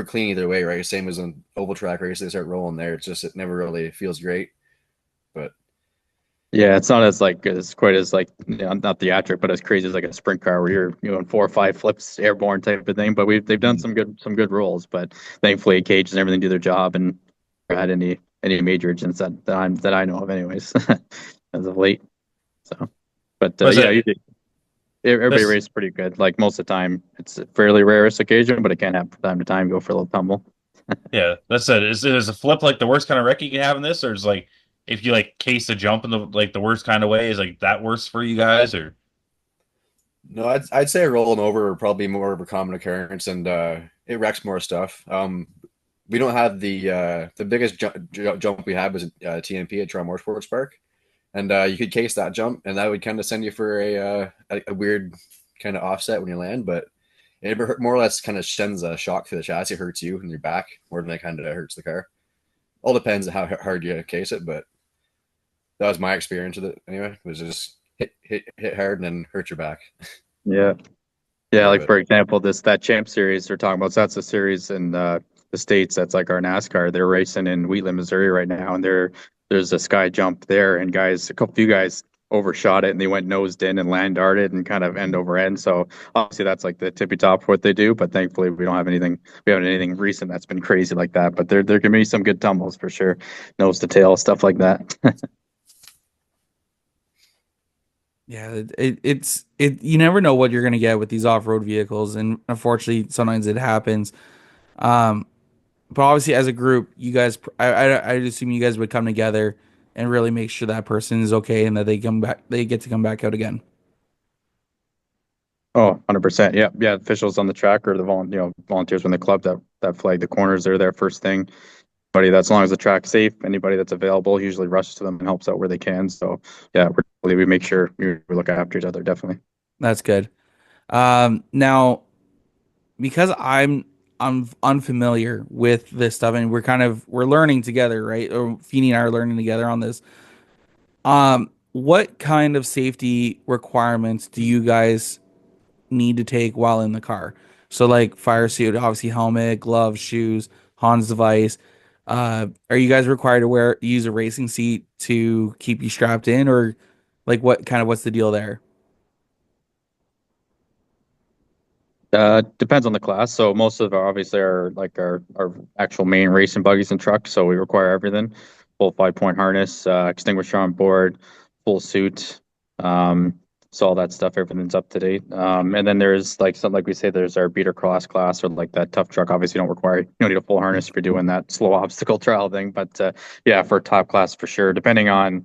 clean either way, right? Same as an oval track race, they start rolling there. It never really feels great. But Yeah, it's not as as quite as not theatric, but as crazy as like a sprint car where you're doing 4 or 5 flips airborne type of thing. But they've done some good rolls, but thankfully cages and everything do their job and never had any major incidents that I know of, anyways, as of late. So, but Was yeah, it everybody this? races pretty good. Like most of the time, it's a fairly rarest occasion, but it can happen from time to time. Go for a little tumble. Yeah, that's it. Is a flip like the worst kind of wreck you can have in this, or is like if you like case a jump in the worst kind of way, is like that worse for you guys, or? No, I'd say rolling over are probably more of a common occurrence, and it wrecks more stuff. We don't have the biggest jump we had was TMP at Toronto Motorsports Park, and you could case that jump, and that would kind of send you for a weird kind of offset when you land, but it more or less kind of sends a shock through the chassis. It hurts you in your back more than it kind of hurts the car. All depends on how hard you case it, but that was my experience with it anyway. It was just hit hard and then hurt your back. Yeah. Yeah, like But for example, that Champ Series they're talking about. So that's a series in the States. That's like our NASCAR. They're racing in Wheatland, Missouri right now, and there's a sky jump there, and a few guys overshot it, and they went nosed in and land darted and kind of end over end. So obviously that's like the tippy top of what they do. But thankfully we don't have anything. We haven't anything recent that's been crazy like that. But there can be some good tumbles for sure, nose to tail stuff like that. Yeah, it's you never know what you're gonna get with these off-road vehicles, and unfortunately, sometimes it happens. Um, but obviously, as a group, you guys, I'd assume you guys would come together and really make sure that person is okay and that they get to come back out again. Oh, 100%. Yeah. Yeah. Officials on the track or the volunteers from the club that flag the corners, they're there first thing. Anybody that's, as long as the track's safe, anybody that's available usually rushes to them and helps out where they can. So yeah, we make sure we look after each other, definitely. That's good. Now, because I'm unfamiliar with this stuff, and we're learning together, right? Or Feeney and I are learning together on this. What kind of safety requirements do you guys need to take while in the car? So like fire suit, obviously helmet, gloves, shoes, Hans device. Are you guys required to use a racing seat to keep you strapped in, or like what's the deal there? Depends on the class. So most of our obviously are like our actual main racing buggies and trucks. So we require everything: full 5-point harness, extinguisher on board, full suit. So all that stuff, everything's up to date. And then there's like something like we say, there's our beater class or like that tough truck. Obviously, you don't need a full harness if you're doing that slow obstacle trial thing. But yeah, for top class for sure. Depending on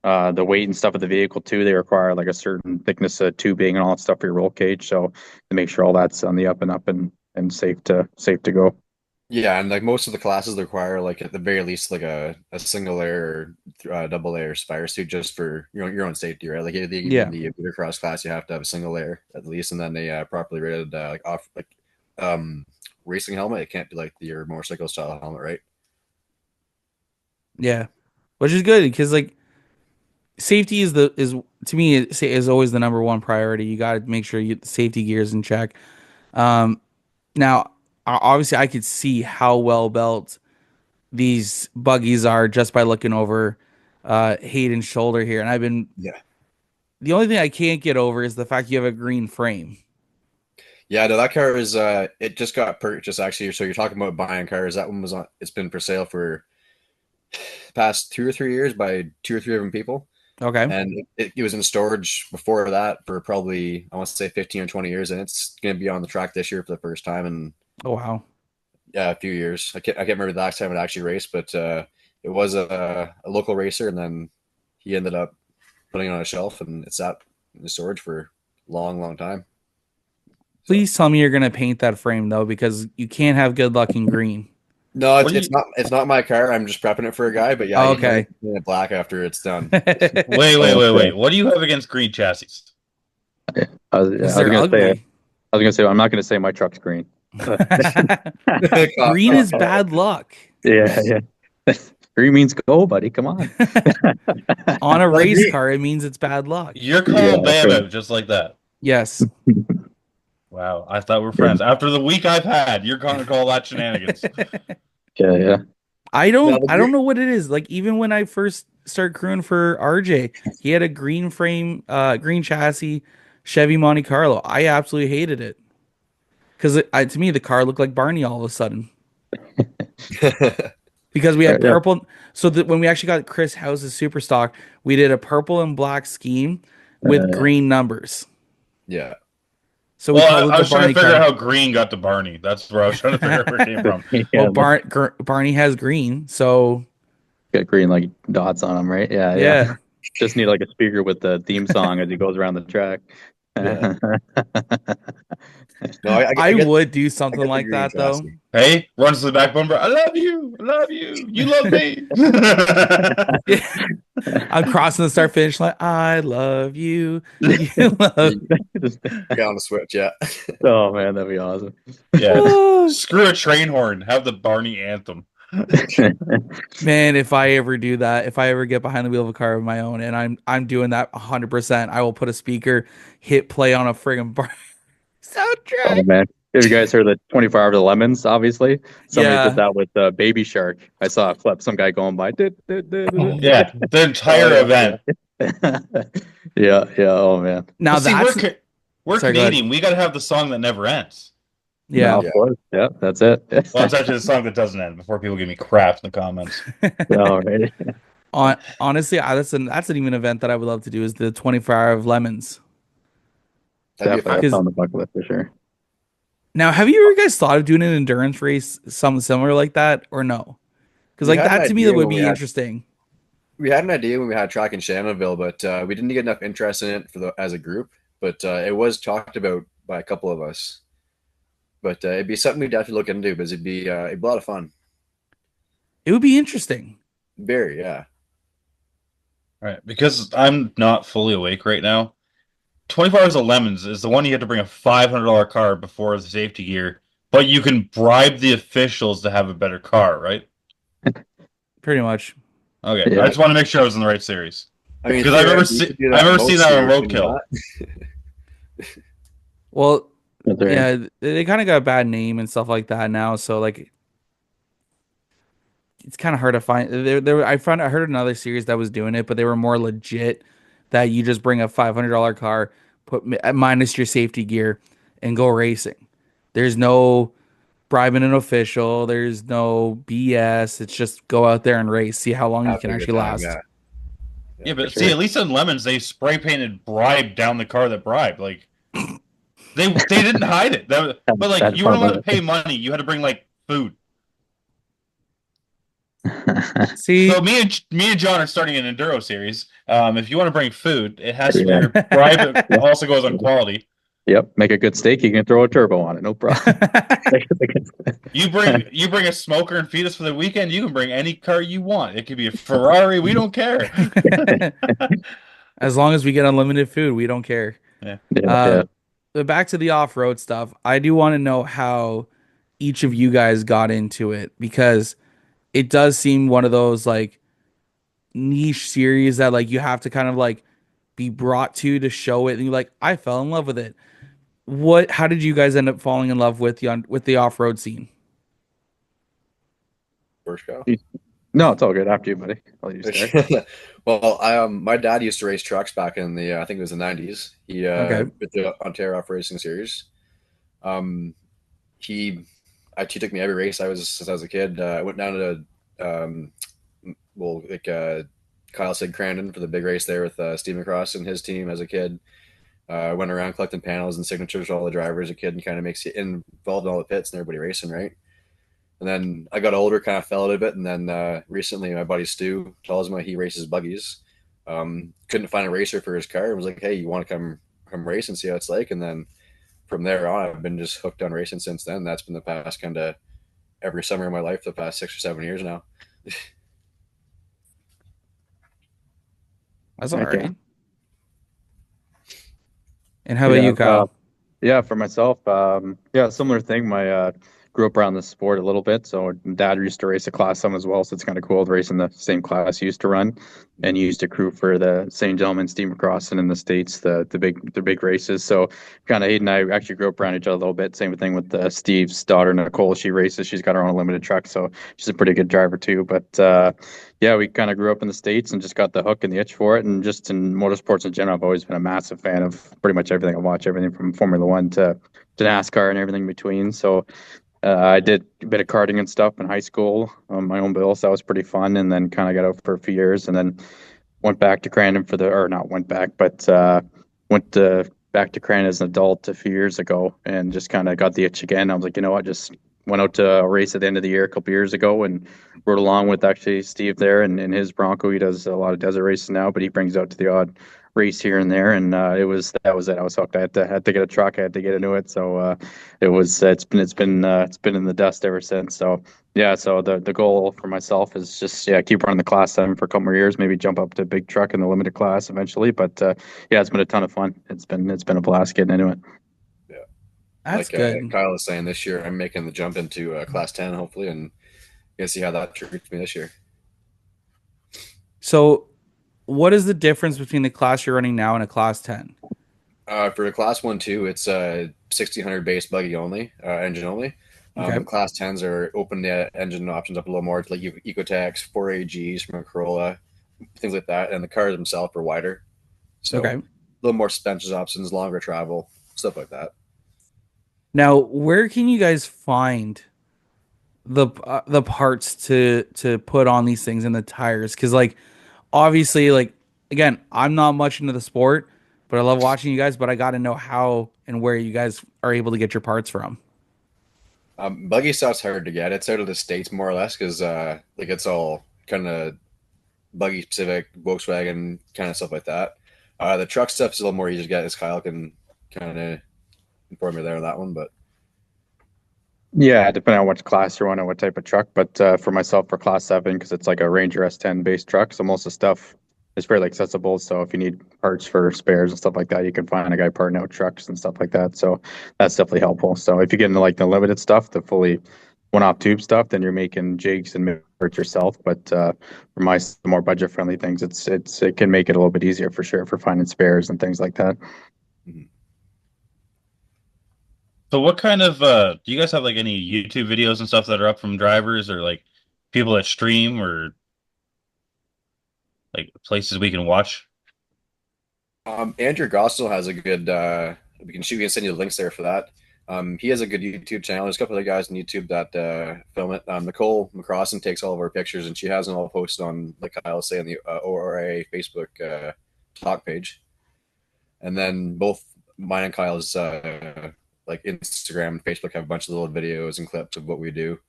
the weight and stuff of the vehicle too, they require like a certain thickness of tubing and all that stuff for your roll cage. So to make sure all that's on the up and safe to go. yeah, and like most of the classes require like at the very least like a single layer or double layer spire suit just for your own safety, right? Like Yeah. in the computer cross class, you have to have a single layer at least, and then a properly rated um racing helmet. It can't be like your motorcycle style helmet, right? Yeah, which is good because like safety is to me is always the number one priority. You got to make sure you safety gear is in check. Um, Now, obviously, I could see how well built these buggies are just by looking over Hayden's shoulder here, and Yeah. the only thing I can't get over is the fact you have a green frame. Yeah, no, that car is it just got purchased actually. So you're talking about buying cars. That one was on it's been for sale for the past 2 or 3 years by 2 or 3 different people. Okay. And it was in storage before that for probably I want to say 15 or 20 years, and it's going to be on the track this year for the first time in Oh wow. a few years. I can't remember the last time it actually raced, but it was a local racer, and then he ended up putting it on a shelf, and it's sat in the storage for a long time. Please tell me you're gonna paint that frame though, because you can't have good luck in green. No, What do it's not my car. I'm just prepping it for a guy, but yeah, Oh, you can okay. paint it black after it's done. Wait. What do you have against green chassis? I was, Because I was they're gonna say, ugly. I'm not gonna say my truck's green. Green is bad luck. Yeah. Green means go, buddy. Come on. On a race car, it means it's bad luck. You're calling Bam out just like that. Yes. Wow, I thought we were friends. After the week I've had, you're going to call that shenanigans. Yeah. I don't know what it is. Like even when I first start crewing for RJ. He had a green frame, green chassis Chevy Monte Carlo. I absolutely hated it because to me the car looked like Barney all of a sudden because we had Yeah. purple. So that when we actually got Chris House's super stock, we did a purple and black scheme with green numbers. Yeah. So we called it I the was trying Barney to figure car. out how green got to Barney. That's where I was trying to figure out where it came from. Well, Barney has green, so got green like dots on them, right? Yeah, yeah. Just need like a speaker with the theme song as he goes around the track. Yeah. No, I get, would do I something get the like green that though. chassis. Hey, runs to the back bumper. I love you. I love you. You love me. I'm crossing the start finish line. I love you. You love Get on the switch, yeah. Oh man, that'd be awesome. Yeah. Screw a train horn. Have the Barney anthem. Man, if I ever do that, if I ever get behind the wheel of a car of my own, and I'm doing that 100%, I will put a speaker, hit play on a friggin' bar soundtrack. Oh man, have you guys heard the 24 Hours of Lemons? Obviously, somebody Yeah. did that with Baby Shark. I saw a clip. Some guy going by. Yeah, the entire event. Yeah. Oh man. Now See, that's we're Sorry, go ahead. Canadian. We got to have the song that never ends. yeah. No, of course. Yeah, that's it. Well, it's actually the song that doesn't end. Before people give me crap in the comments. All right. Honestly, that's an even event that I would love to do is the 24 hour of lemons. That'd be Definitely fun. on the bucket list for sure. Now, have you ever guys thought of doing an endurance race, something similar like that, or no? Because We like had an that to me idea that would when we be had- interesting. We had an idea when we had track in Shannonville, but we didn't get enough interest in it as a group. But it was talked about by a couple of us. But it'd be something we'd definitely look into because it'd be a lot of fun. It would be interesting. Very, yeah. All right, because I'm not fully awake right now. 24 Hours of Lemons is the one you had to bring a $500 car before the safety gear, but you can bribe the officials to have a better car, right? Pretty much. Okay, Yeah. I just want to make sure I was in the right series. I mean, Because I've never theoretically, you could do I've never most seen that on years, can you Roadkill. not? Well, That's right. yeah, they kind of got a bad name and stuff like that now. So like, it's kind of hard to find. I heard another series that was doing it, but they were more legit. That you just bring a $500 car, minus your safety gear, and go racing. There's no bribing an official. There's no BS. It's just go out there and race. See how long you Have can a good actually time, last. yeah. Yeah, but for see, sure. at least in Lemons, they spray painted bribe down the car that bribed. Like, they didn't hide it. But like, That's you weren't fun, allowed to pay money. You had to bring like food. See, So me and John are starting an enduro series. If you want to bring food, it has to be Yeah. your bribe. It also goes on quality. Yep. Make a good steak. You can throw a turbo on it. No problem. You bring a smoker and feed us for the weekend. You can bring any car you want. It could be a Ferrari. We don't care. as long as we get unlimited food, we don't care. Yeah. But back to the off-road stuff. I do want to know how each of you guys got into it because it does seem one of those like niche series that like you have to kind of like be brought to show it and you're like, I fell in love with it. How did you guys end up falling in love with the off-road scene? First go. No, it's all good. After you, buddy. I'll let you start. Well, my dad used to race trucks back in the I think it was the 90s. He Okay. with the Ontario Off Racing Series. He took me every race since I was a kid. I went down to Kyle said Crandon for the big race there with Steve McCross and his team as a kid. Went around collecting panels and signatures for all the drivers as a kid and kind of makes you involved in all the pits and everybody racing, right? And then I got older, kind of fell out of it. And then recently my buddy Stu tells me he races buggies. Couldn't find a racer for his car. I was like, hey, you want to come race and see how it's like? And then from there on, I've been just hooked on racing since then. That's been the past kind of every summer of my life, the past 6 or 7 years now. That's all Okay. right. And how about you, Kyle? Yeah, for myself, similar thing. My grew up around the sport a little bit. So dad used to race a class some as well. So it's kind of cool racing the same class he used to run, and he used to crew for the St. Gentleman Steam Crossing in the States, the big races. So kind of Hayden and I actually grew up around each other a little bit. Same thing with Steve's daughter Nicole. She races. She's got her own limited truck, so she's a pretty good driver too. But yeah, we kind of grew up in the States and just got the hook and the itch for it. And just in motorsports in general, I've always been a massive fan of pretty much everything I watch, everything from Formula One to NASCAR and everything in between. So I did a bit of karting and stuff in high school on my own bill, so that was pretty fun. And then kind of got out for a few years, and then went back to Crandon or not went back, but went back to Crandon as an adult a few years ago, and just kind of got the itch again. I was like, you know what, just went out to a race at the end of the year a couple years ago and rode along with actually Steve there and his Bronco. He does a lot of desert races now, but he brings out to the odd race here and there, and that was it. I was hooked. I had to get a truck. I had to get into it. So it's been in the dust ever since. So yeah. So the goal for myself is just keep running the Class 7 for a couple more years. Maybe jump up to a big truck in the limited class eventually. But yeah, it's been a ton of fun. It's been a blast getting into it. Yeah, That's like good. Kyle was saying, this year I'm making the jump into Class 10 hopefully, and you can see how that treats me this year. So, what is the difference between the class you're running now and a Class 10? For the Class 1-2, it's 1600 base buggy only, engine only. Okay. Class 10s are open the engine options up a little more, to like Ecotechs, 4AGs from a Corolla, things like that, and the cars themselves are wider. So Okay. a little more suspension options, longer travel, stuff like that. Now, where can you guys find the parts to put on these things and the tires? Because like obviously, like again, I'm not much into the sport, but I love watching you guys. But I got to know how and where you guys are able to get your parts from. Buggy stuff's hard to get. It's out of the States more or less because like it's all kind of buggy specific, Volkswagen kind of stuff like that. The truck stuff's a little more easy to get, as Kyle can kind of inform me there on that one. But Yeah, depending on what class you're on and what type of truck. But for myself, for Class 7, because it's like a Ranger S10 based truck, so most of the stuff is fairly accessible. So if you need parts for spares and stuff like that, you can find a guy parting out trucks and stuff like that. So that's definitely helpful. So if you get into like the limited stuff, the fully one-off tube stuff, then you're making jigs and parts yourself. But for the more budget-friendly things, it can make it a little bit easier for sure for finding spares and things like that. So what kind of do you guys have like any YouTube videos and stuff that are up from drivers or like people that stream or like places we can watch? Andrew Gossel has a good. We can send you the links there for that. He has a good YouTube channel. There's a couple of guys on YouTube that film it. Nicole McCrossan takes all of our pictures, and she has them all posted on, like Kyle was saying, the OORA Facebook talk page. And then both mine and Kyle's like Instagram and Facebook have a bunch of little videos and clips of what we do.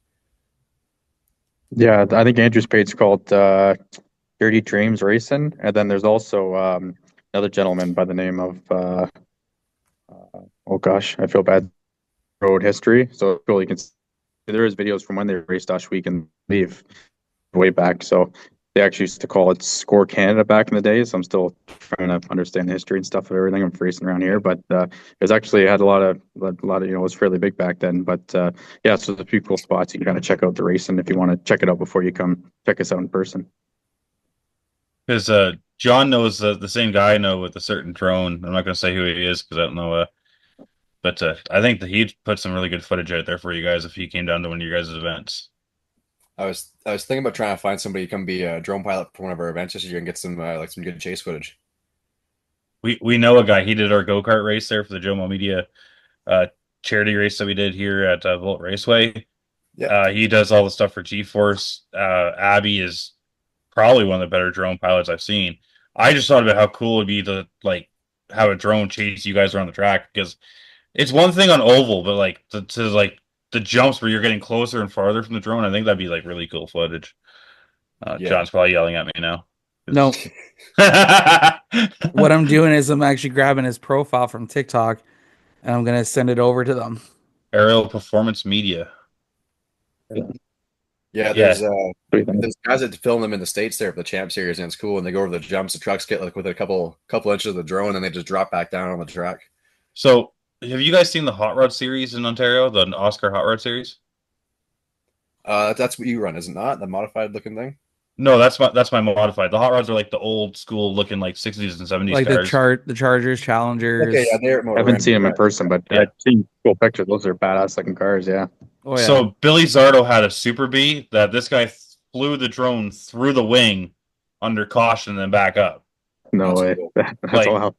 Yeah, I think Andrew's page is called Dirty Dreams Racing, and then there's also another gentleman by the name of oh gosh, I feel bad. Road History. So cool, you can see there is videos from when they raced Dash Week and leave way back. So they actually used to call it Score Canada back in the day. So I'm still trying to understand the history and stuff of everything. I'm racing around here, but it was actually had a lot of it was fairly big back then. But yeah, so there's a few cool spots you can kind of check out the racing if you want to check it out before you come check us out in person. Because John knows the same guy I know with a certain drone. I'm not going to say who he is because I don't know. But I think that he'd put some really good footage out there for you guys if he came down to one of your guys' events. I was thinking about trying to find somebody to come be a drone pilot for one of our events this year and get some some good chase footage. We know a guy. He did our go-kart race there for the Jomo Media charity race that we did here at Volt Raceway. Yeah. He does all the stuff for G-Force. Abby is probably one of the better drone pilots I've seen. I just thought about how cool it would be to like have a drone chase you guys around the track, because it's one thing on oval, but like to like the jumps where you're getting closer and farther from the drone, I think that'd be like really cool footage. Yeah. John's probably yelling at me now. No, what I'm doing is I'm actually grabbing his profile from TikTok and I'm gonna send it over to them. Aerial Performance Media. Yeah, there's guys that film them in the States there for the Champ Series, and it's cool. And they go over the jumps, the trucks get like with a couple inches of the drone, and they just drop back down on the track. So, have you guys seen the Hot Rod series in Ontario, the Oscar Hot Rod series? That's what you run, is it not? The modified looking thing? No, that's my modified. The hot rods are like the old school looking like 60s and 70s Like cars. the Chargers, Okay, yeah, Challengers. they're I haven't seen them in yeah. person, but Yeah. I've seen cool pictures. Those are badass looking cars. Yeah. Oh yeah. So Billy Zardo had a Super B that this guy flew the drone through the wing under caution and then back up. No That's way. cool. That's Like- all.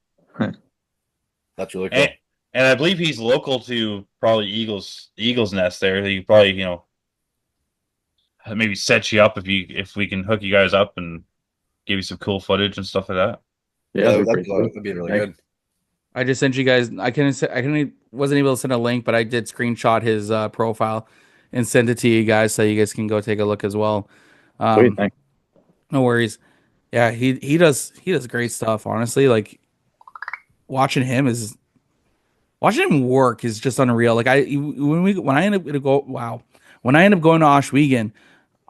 That's really cool. And I believe he's local to probably Eagles Nest there. He probably, maybe set you up if we can hook you guys up and give you some cool footage and stuff like that. Yeah, that'd, pretty cool. that'd be really Right. good. I just sent you guys. Wasn't able to send a link, but I did screenshot his profile and send it to you guys so you guys can go take a look as well. Sweet, thanks. No worries. Yeah, he does great stuff. Honestly, like watching him work is just unreal. Like when I end up going to Oswego,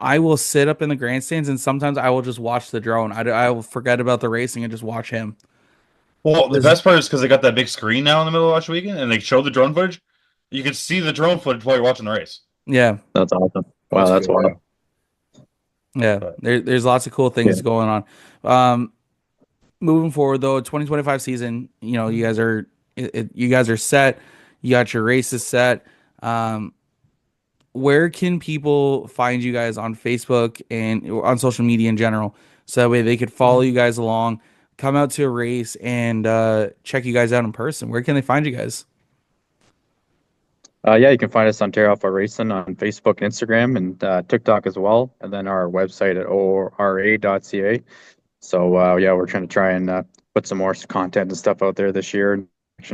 I will sit up in the grandstands and sometimes I will just watch the drone. I will forget about the racing and just watch him. Well, the best part is because they got that big screen now in the middle of Watch Weekend and they show the drone footage. You can see the drone footage while you're watching the race. Yeah, That's awesome. Wow, that's cool, wild. yeah. There's lots of cool things going on. Moving forward though, 2025 season, you guys are set. You got your races set. Where can people find you guys on Facebook and on social media in general? So that way they could follow you guys along, come out to a race and check you guys out in person. Where can they find you guys? Yeah, you can find us on Tear Alpha Racing on Facebook and Instagram and TikTok as well. And then our website at OORA.ca. So yeah, we're trying and put some more content and stuff out there this year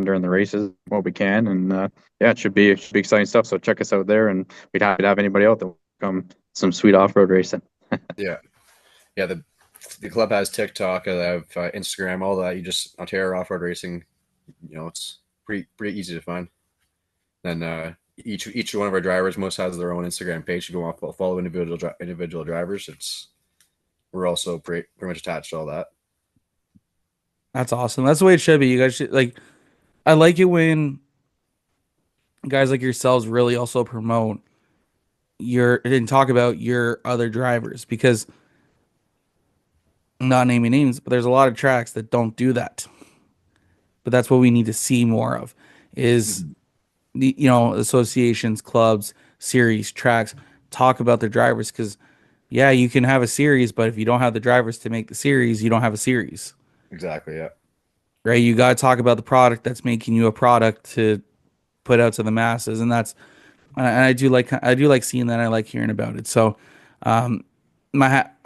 during the races what we can. And yeah, it should be exciting stuff. So check us out there, and we'd happy to have anybody out that will come some sweet off-road racing. Yeah. The club has TikTok, they have Instagram, all that. You just Ontario Off Road Racing, it's pretty easy to find. Then each one of our drivers most has their own Instagram page. You go off follow individual drivers. We're also pretty much attached to all that. That's awesome. That's the way it should be. You guys should I like it when guys like yourselves really also promote and talk about your other drivers, because I'm not naming names, but there's a lot of tracks that don't do that. But that's what we need to see more of is the associations, clubs, series, tracks talk about their drivers, because yeah, you can have a series, but if you don't have the drivers to make the series, you don't have a series. Exactly, yeah. Right? You got to talk about the product that's making you a product to put out to the masses, and I do like seeing that. I like hearing about it. So, I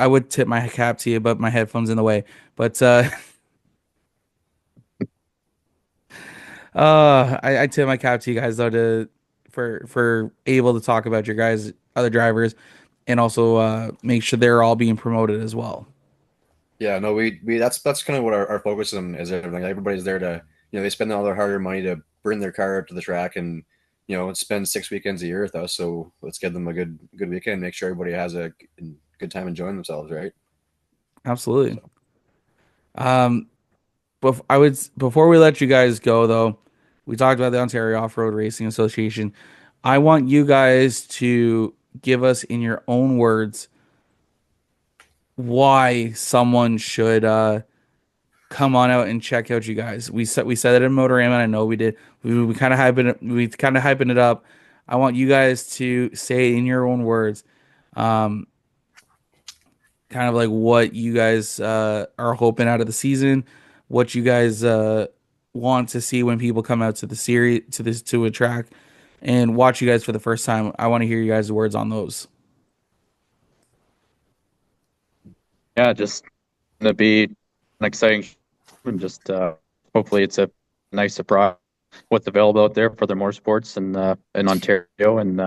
would tip my cap to you, but my headphones in the way. But I tip my cap to you guys though for able to talk about your guys' other drivers, and also make sure they're all being promoted as well. Yeah, no, we that's kind of what our focus on is. Everything, everybody's there to, they spend all their hard-earned money to bring their car up to the track and, spend 6 weekends a year with us. So let's give them a good weekend. Make sure everybody has a good time enjoying themselves, right? Absolutely. But before we let you guys go though, we talked about the Ontario Off-Road Racing Association. I want you guys to give us in your own words why someone should come on out and check out you guys. We said it in Motorama, and I know we did. We kind of hyping it up. I want you guys to say in your own words, kind of like what you guys are hoping out of the season, what you guys want to see when people come out to the series, to a track, and watch you guys for the first time. I want to hear you guys' words on those. Yeah, just gonna be an exciting and just hopefully it's a nice surprise what's available out there for the motorsports in Ontario. And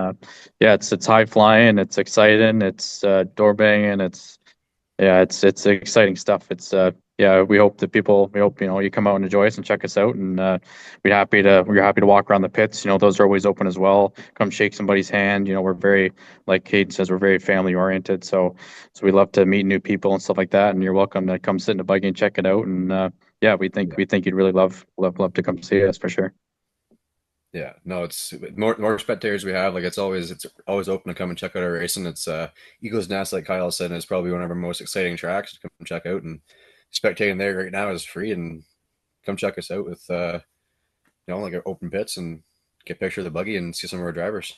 yeah, it's high flying, it's exciting, it's door banging, it's exciting stuff. It's yeah, we hope you come out and enjoy us and check us out, and we're happy to walk around the pits. Those are always open as well. Come shake somebody's hand. We're very, like Hayden says, we're very family oriented. So we love to meet new people and stuff like that. And you're welcome to come sit in a buggy and check it out. And yeah, we think you'd really love to come see us for sure. Yeah, no, it's more spectators we have. Like it's always open to come and check out our racing. It's Eagles Nest, like Kyle said, is probably one of our most exciting tracks to come check out. And spectating there right now is free. And come check us out with like our open pits and get a picture of the buggy and see some of our drivers.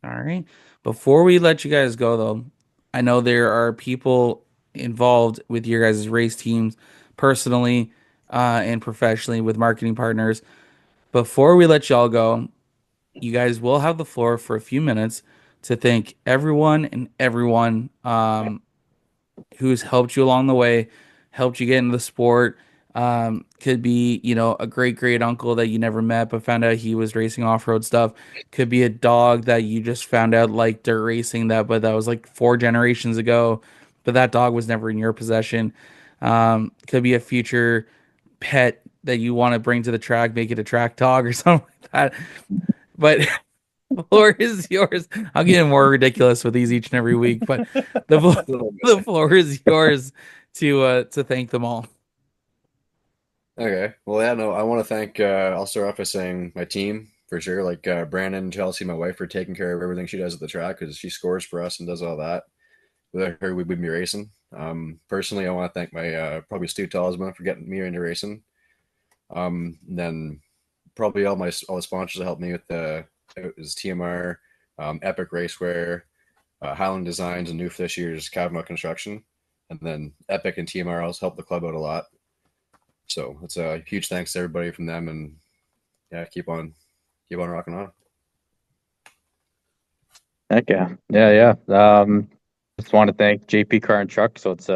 All right. Before we let you guys go, though, I know there are people involved with your guys' race teams personally and professionally with marketing partners. Before we let y'all go, you guys will have the floor for a few minutes to thank everyone and everyone who's helped you along the way, helped you get into the sport. Could be, a great uncle that you never met but found out he was racing off-road stuff. Could be a dog that you just found out liked dirt racing but that was like 4 generations ago, but that dog was never in your possession. Could be a future pet that you want to bring to the track, make it a track dog or something like that. But the floor is yours. I'm getting more ridiculous with these each and every week, but the floor is yours to thank them all. Okay. Well, yeah, no, I want to thank, I'll start off by saying my team for sure. Like Brandon, Chelsea, my wife, for taking care of everything she does at the track because she scores for us and does all that. Without her, we wouldn't be racing. Personally, I want to thank my probably Stu Talisman for getting me into racing. Then probably all the sponsors that helped me with it was TMR, Epic Racewear, Highland Designs, and new for this year's Kavanaugh Construction. And then Epic and TMR also helped the club out a lot. So it's a huge thanks to everybody from them, and yeah, keep on rocking on. Heck yeah. Just want to thank JP Car and Truck. So it's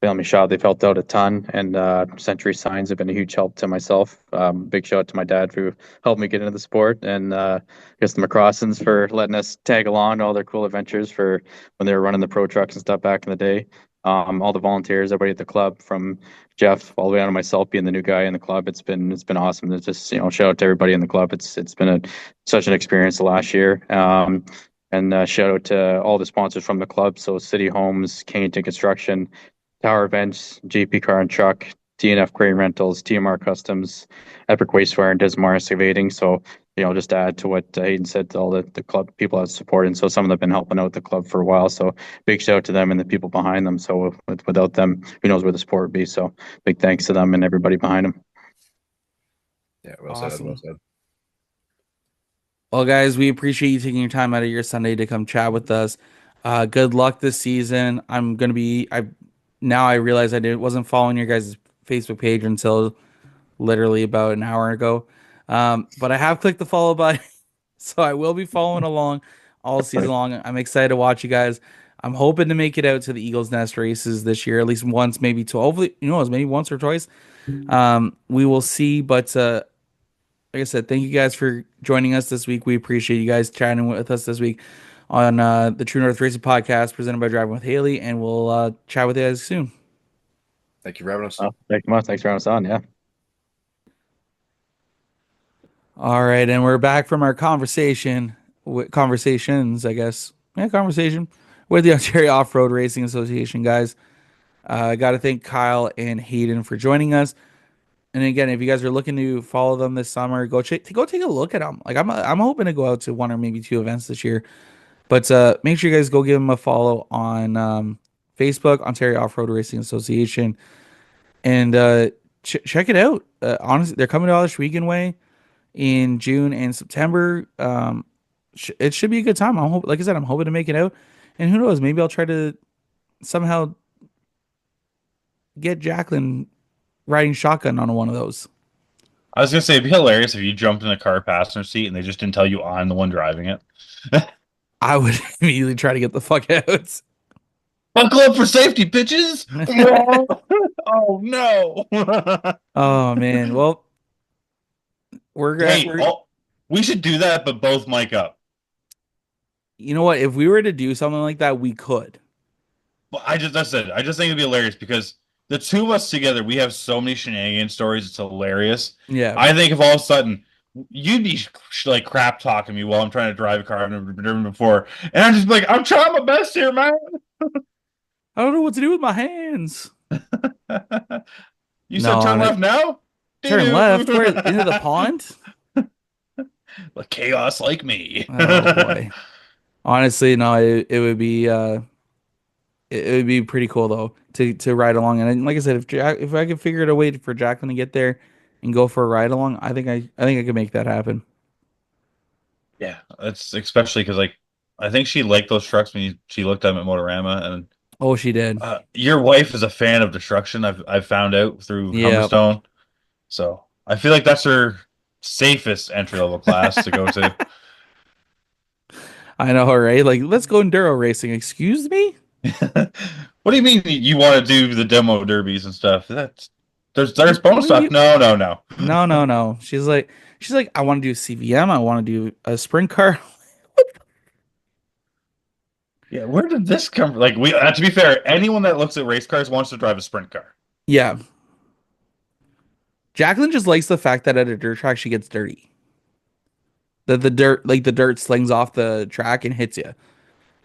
family shop. They've helped out a ton, and Century Signs have been a huge help to myself. Big shout out to my dad who helped me get into the sport, and I guess the McCrossons for letting us tag along to all their cool adventures for when they were running the pro trucks and stuff back in the day. All the volunteers, everybody at the club, from Jeff all the way down to myself being the new guy in the club. It's been awesome. It's just shout out to everybody in the club. It's been such an experience the last year. And shout out to all the sponsors from the club. So City Homes, Kennington Construction, Tower Events, JP Car and Truck, DNF Crane Rentals, TMR Customs, Epic Wastewear, and Desmar Excavating. So, just to add to what Hayden said, to all the club people that support. And so some of them have been helping out the club for a while. So big shout out to them and the people behind them. So without them, who knows where the sport would be. So big thanks to them and everybody behind them. Yeah, well Awesome. said. Well said. Well, guys, we appreciate you taking your time out of your Sunday to come chat with us. Good luck this season. I realize wasn't following your guys' Facebook page until literally about an hour ago. But I have clicked the follow button, so I will be following along all season long. I'm excited to watch you guys. I'm hoping to make it out to the Eagles Nest races this year, at least once, maybe two. Hopefully, maybe once or twice. We will see. But like I said, thank you guys for joining us this week. We appreciate you guys chatting with us this week on the True North Racing Podcast presented by Driving with Hailey, and we'll chat with you guys soon. Thank you for having us. Thanks for having us on. Yeah. All right, and we're back from our conversations, I guess. Yeah, conversation with the Ontario Off-Road Racing Association, guys. I got to thank Kyle and Hayden for joining us. And again, if you guys are looking to follow them this summer, go take a look at them. Like I'm hoping to go out to one or maybe two events this year. But make sure you guys go give them a follow on Facebook, Ontario Off-Road Racing Association, and check it out. Honestly, they're coming to Oshwegan Way in June and September. It should be a good time. Like I said, I'm hoping to make it out, and who knows, maybe I'll try to somehow get Jacqueline riding shotgun on one of those. I was gonna say it'd be hilarious if you jumped in a car passenger seat and they just didn't tell you I'm the one driving it. I would immediately try to get the fuck out. Buckle up for safety, bitches! Oh no! Oh man, well, we should do that, but both mic up. You know what? If we were to do something like that, we could. Well, I just think it'd be hilarious because the two of us together, we have so many shenanigan stories. It's hilarious. Yeah. I think if all of a sudden you'd be like crap talking me while I'm trying to drive a car I've never driven before, and I'm just like, I'm trying my best here, man. I don't know what to do with my hands. You said turn left now? Turn left? Where, into the pond? Like chaos like me. Oh boy. Honestly, no, it would be it would be pretty cool though to ride along. And like I said, if I could figure out a way for Jacqueline to get there and go for a ride along, I think I could make that happen. Yeah, it's especially because like I think she liked those trucks when she looked at them at Motorama, and Oh, she did. your wife is a fan of destruction. I've found out through Yeah. Humberstone, so I feel like that's her safest entry level class to go to. I know, right? Like, let's go enduro racing. Excuse me? What do you mean you want to do the demo derbies and stuff? There's bonus What do stuff. you? No, no, no. No, no, no. She's like, I want to do CVM. I want to do a sprint car. Yeah, where did this come from? Like we to be fair, anyone that looks at race cars wants to drive a sprint car. Yeah. Jacqueline just likes the fact that at a dirt track she gets dirty. That the dirt slings off the track and hits you.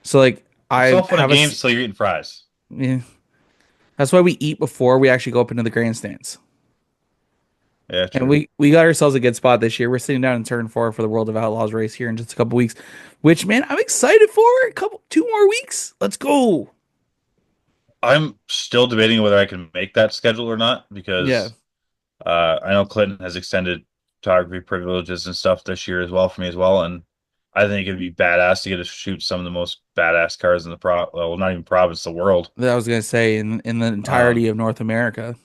So like It's I all fun and have a games till you're eating fries. yeah. That's why we eat before we actually go up into the grandstands. Yeah, And true. we got ourselves a good spot this year. We're sitting down in turn 4 for the World of Outlaws race here in just a couple weeks, which man, I'm excited for. 2 more weeks. Let's go. I'm still debating whether I can make that schedule or not Yeah. because I know Clinton has extended photography privileges and stuff this year as well for me as well, and I think it'd be badass to get to shoot some of the most badass cars in the well, not even province, the world. That I was gonna say in the entirety of North America.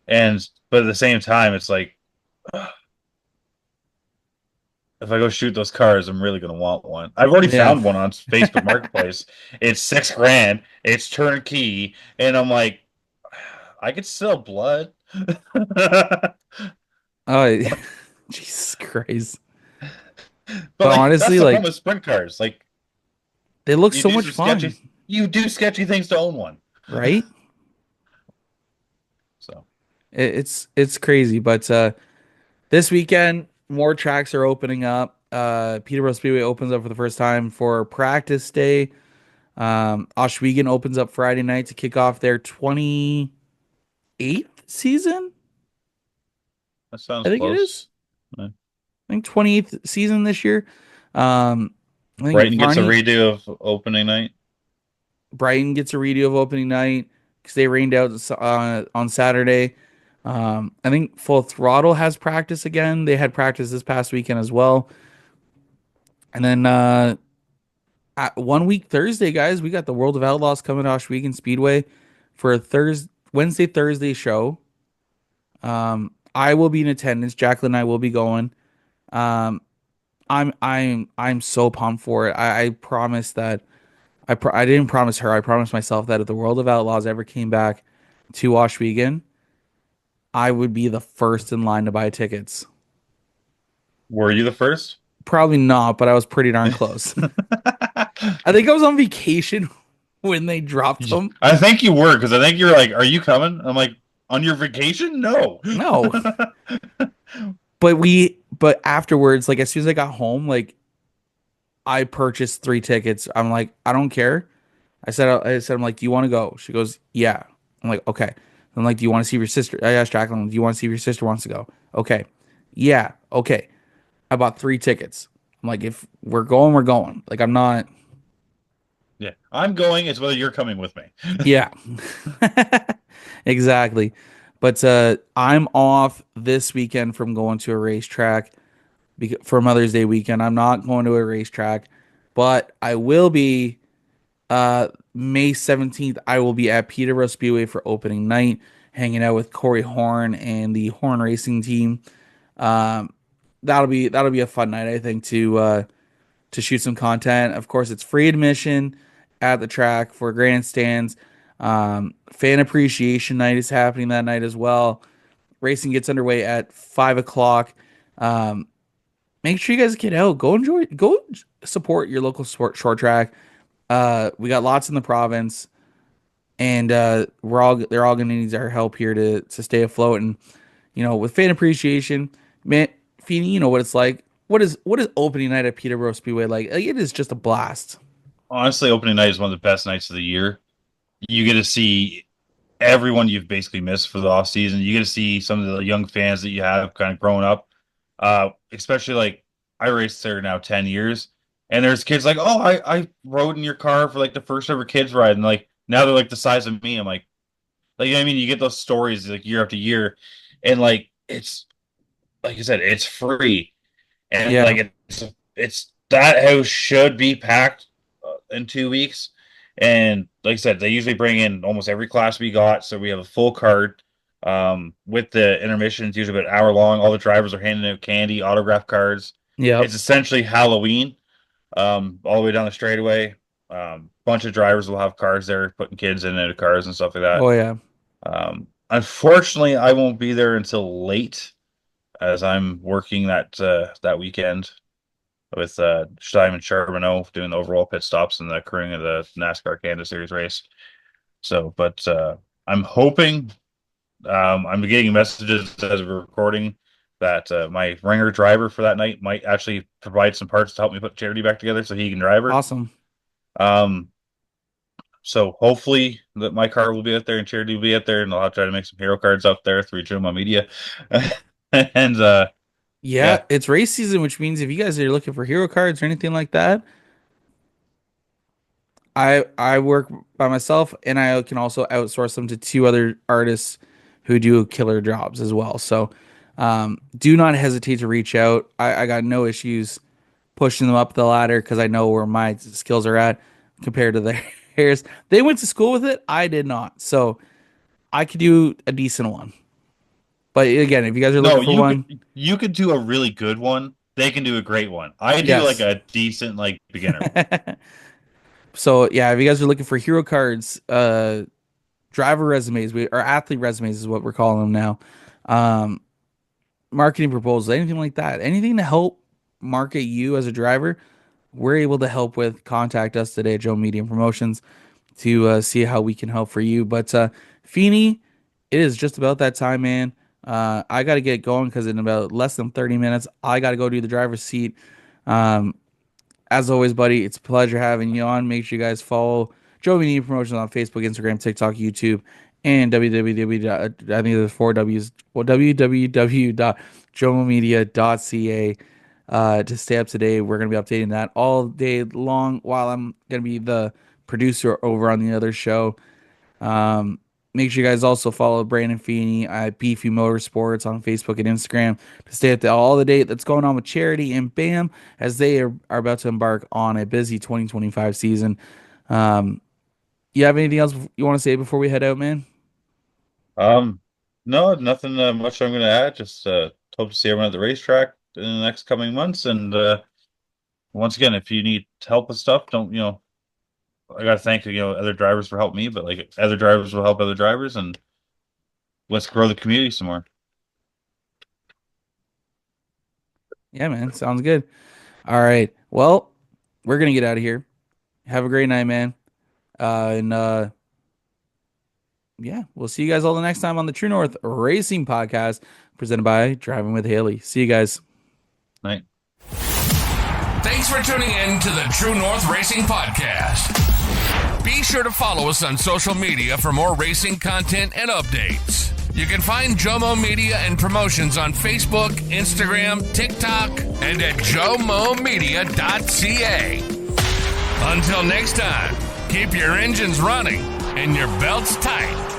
And but at the same time, it's like if I go shoot those cars, I'm really gonna want one. I've already Yeah. found one on Facebook Marketplace. It's $6,000. It's turnkey, and I'm like, I could sell blood. Oh, Jesus Christ. But like that's honestly, the like problem with sprint cars. Like they look you so do much some fun, sketchy, you do sketchy things to own one. right? So It's crazy, but this weekend more tracks are opening up. Peterborough Speedway opens up for the first time for practice day. Oswego opens up Friday night to kick off their 28th season. that I sounds think it close. is. I think 28th season this year. I think Brighton gets a Varney, redo of opening night. Brighton gets a redo of opening night because they rained out on Saturday. I think Full Throttle has practice again. They had practice this past weekend as well. And then at 1 week Thursday, guys, we got the World of Outlaws coming to Oswego Speedway for a Thursday show. I will be in attendance. Jacqueline and I will be going. Um, I'm so pumped for it. I promise that I didn't promise her. I promised myself that if the World of Outlaws ever came back to Oswego, I would be the first in line to buy tickets. Were you the first? Probably not, but I was pretty darn close. I think I was on vacation when they dropped them. I think you were because I think you're like, "Are you coming?" I'm like, "On your vacation? No." No. But afterwards, like as soon as I got home, like I purchased 3 tickets. I'm like, I don't care. I'm like, do you want to go? She goes, yeah. I'm like, okay. I'm like, do you want to see your sister? I asked Jacqueline, do you want to see if your sister wants to go? Okay. Yeah. Okay. I bought 3 tickets. I'm like, if we're going, we're going. Like, I'm not. Yeah, I'm going. It's whether you're coming with me. Yeah. Exactly. But I'm off this weekend from going to a racetrack for Mother's Day weekend. I'm not going to a racetrack, but I will be May 17th. I will be at Peterborough Speedway for opening night, hanging out with Corey Horn and the Horn Racing team. Um, that'll be a fun night, I think, to shoot some content. Of course, it's free admission at the track for grandstands. Fan appreciation night is happening that night as well. Racing gets underway at 5 o'clock. Make sure you guys get out. Go support your local short track. We got lots in the province, and they're all going to need our help here to stay afloat. And with fan appreciation, man, Feeney, you know what it's like. What is opening night at Peterborough Speedway like? It is just a blast. Honestly, opening night is one of the best nights of the year. You get to see everyone you've basically missed for the off season. You get to see some of the young fans that you have kind of growing up. Especially like I raced there now 10 years, and there's kids like, oh, I rode in your car for like the first ever kids ride, and like now they're like the size of me. I'm like, you know what I mean? You get those stories like year after year, and like it's like I said, it's free, and Yeah. like it's that house should be packed in 2 weeks. And like I said, they usually bring in almost every class we got, so we have a full card. With the intermissions, usually about an hour long. All the drivers are handing out candy, autograph cards. Yeah. It's essentially Halloween, all the way down the straightaway. Bunch of drivers will have cars there, putting kids in and out of cars and stuff like that. Oh yeah. Unfortunately, I won't be there until late, as I'm working that weekend with Simon Charbonneau doing the overall pit stops and the crewing of the NASCAR Canada Series race. So, but I'm hoping. I'm getting messages as we're recording that my ringer driver for that night might actually provide some parts to help me put Charity back together so he can drive her. Awesome. So hopefully that my car will be out there and Charity will be out there, and I'll have to try to make some hero cards out there through Jomo Media. And yeah, it's race season, which means if you guys are looking for hero cards or anything like that, I work by myself, and I can also outsource them to 2 other artists who do killer jobs as well. So do not hesitate to reach out. I got no issues pushing them up the ladder because I know where my skills are at compared to theirs. They went to school with it. I did not. So I could do a decent one. But again, if you guys are looking for one, you could do a really good one. They can do a great one. I do like a decent like beginner. So yeah, if you guys are looking for hero cards, driver resumes, or athlete resumes is what we're calling them now. Marketing proposals, anything like that, anything to help market you as a driver, we're able to help with. Contact us today at Joe Media Promotions to see how we can help for you. But Feeney, it is just about that time, man. I got to get going because in about less than 30 minutes, I got to go do the driver's seat. As always, buddy, it's a pleasure having you on. Make sure you guys follow Joe Media Promotions on Facebook, Instagram, TikTok, YouTube, and www. I think there's 4 W's. Well, www.jomomedia.ca to stay up to date. We're going to be updating that all day long while I'm going to be the producer over on the other show. Make sure you guys also follow Brandon Feeney at Beefy Motorsports on Facebook and Instagram to stay up to all the date that's going on with Charity and BAM as they are about to embark on a busy 2025 season. You have anything else you want to say before we head out, man? No, nothing much I'm going to add. Just hope to see everyone at the racetrack in the next coming months. And once again, if you need help with stuff, don't, I got to thank, other drivers for helping me, but like other drivers will help other drivers, and let's grow the community some more. Yeah, man. Sounds good. All right. Well, we're going to get out of here. Have a great night, man. Yeah, we'll see you guys all the next time on the True North Racing Podcast presented by Driving with Hailey. See you guys. Night. Thanks for tuning in to the True North Racing Podcast. Be sure to follow us on social media for more racing content and updates. You can find Jomo Media and Promotions on Facebook, Instagram, TikTok, and at jomomedia.ca. Until next time, keep your engines running and your belts tight.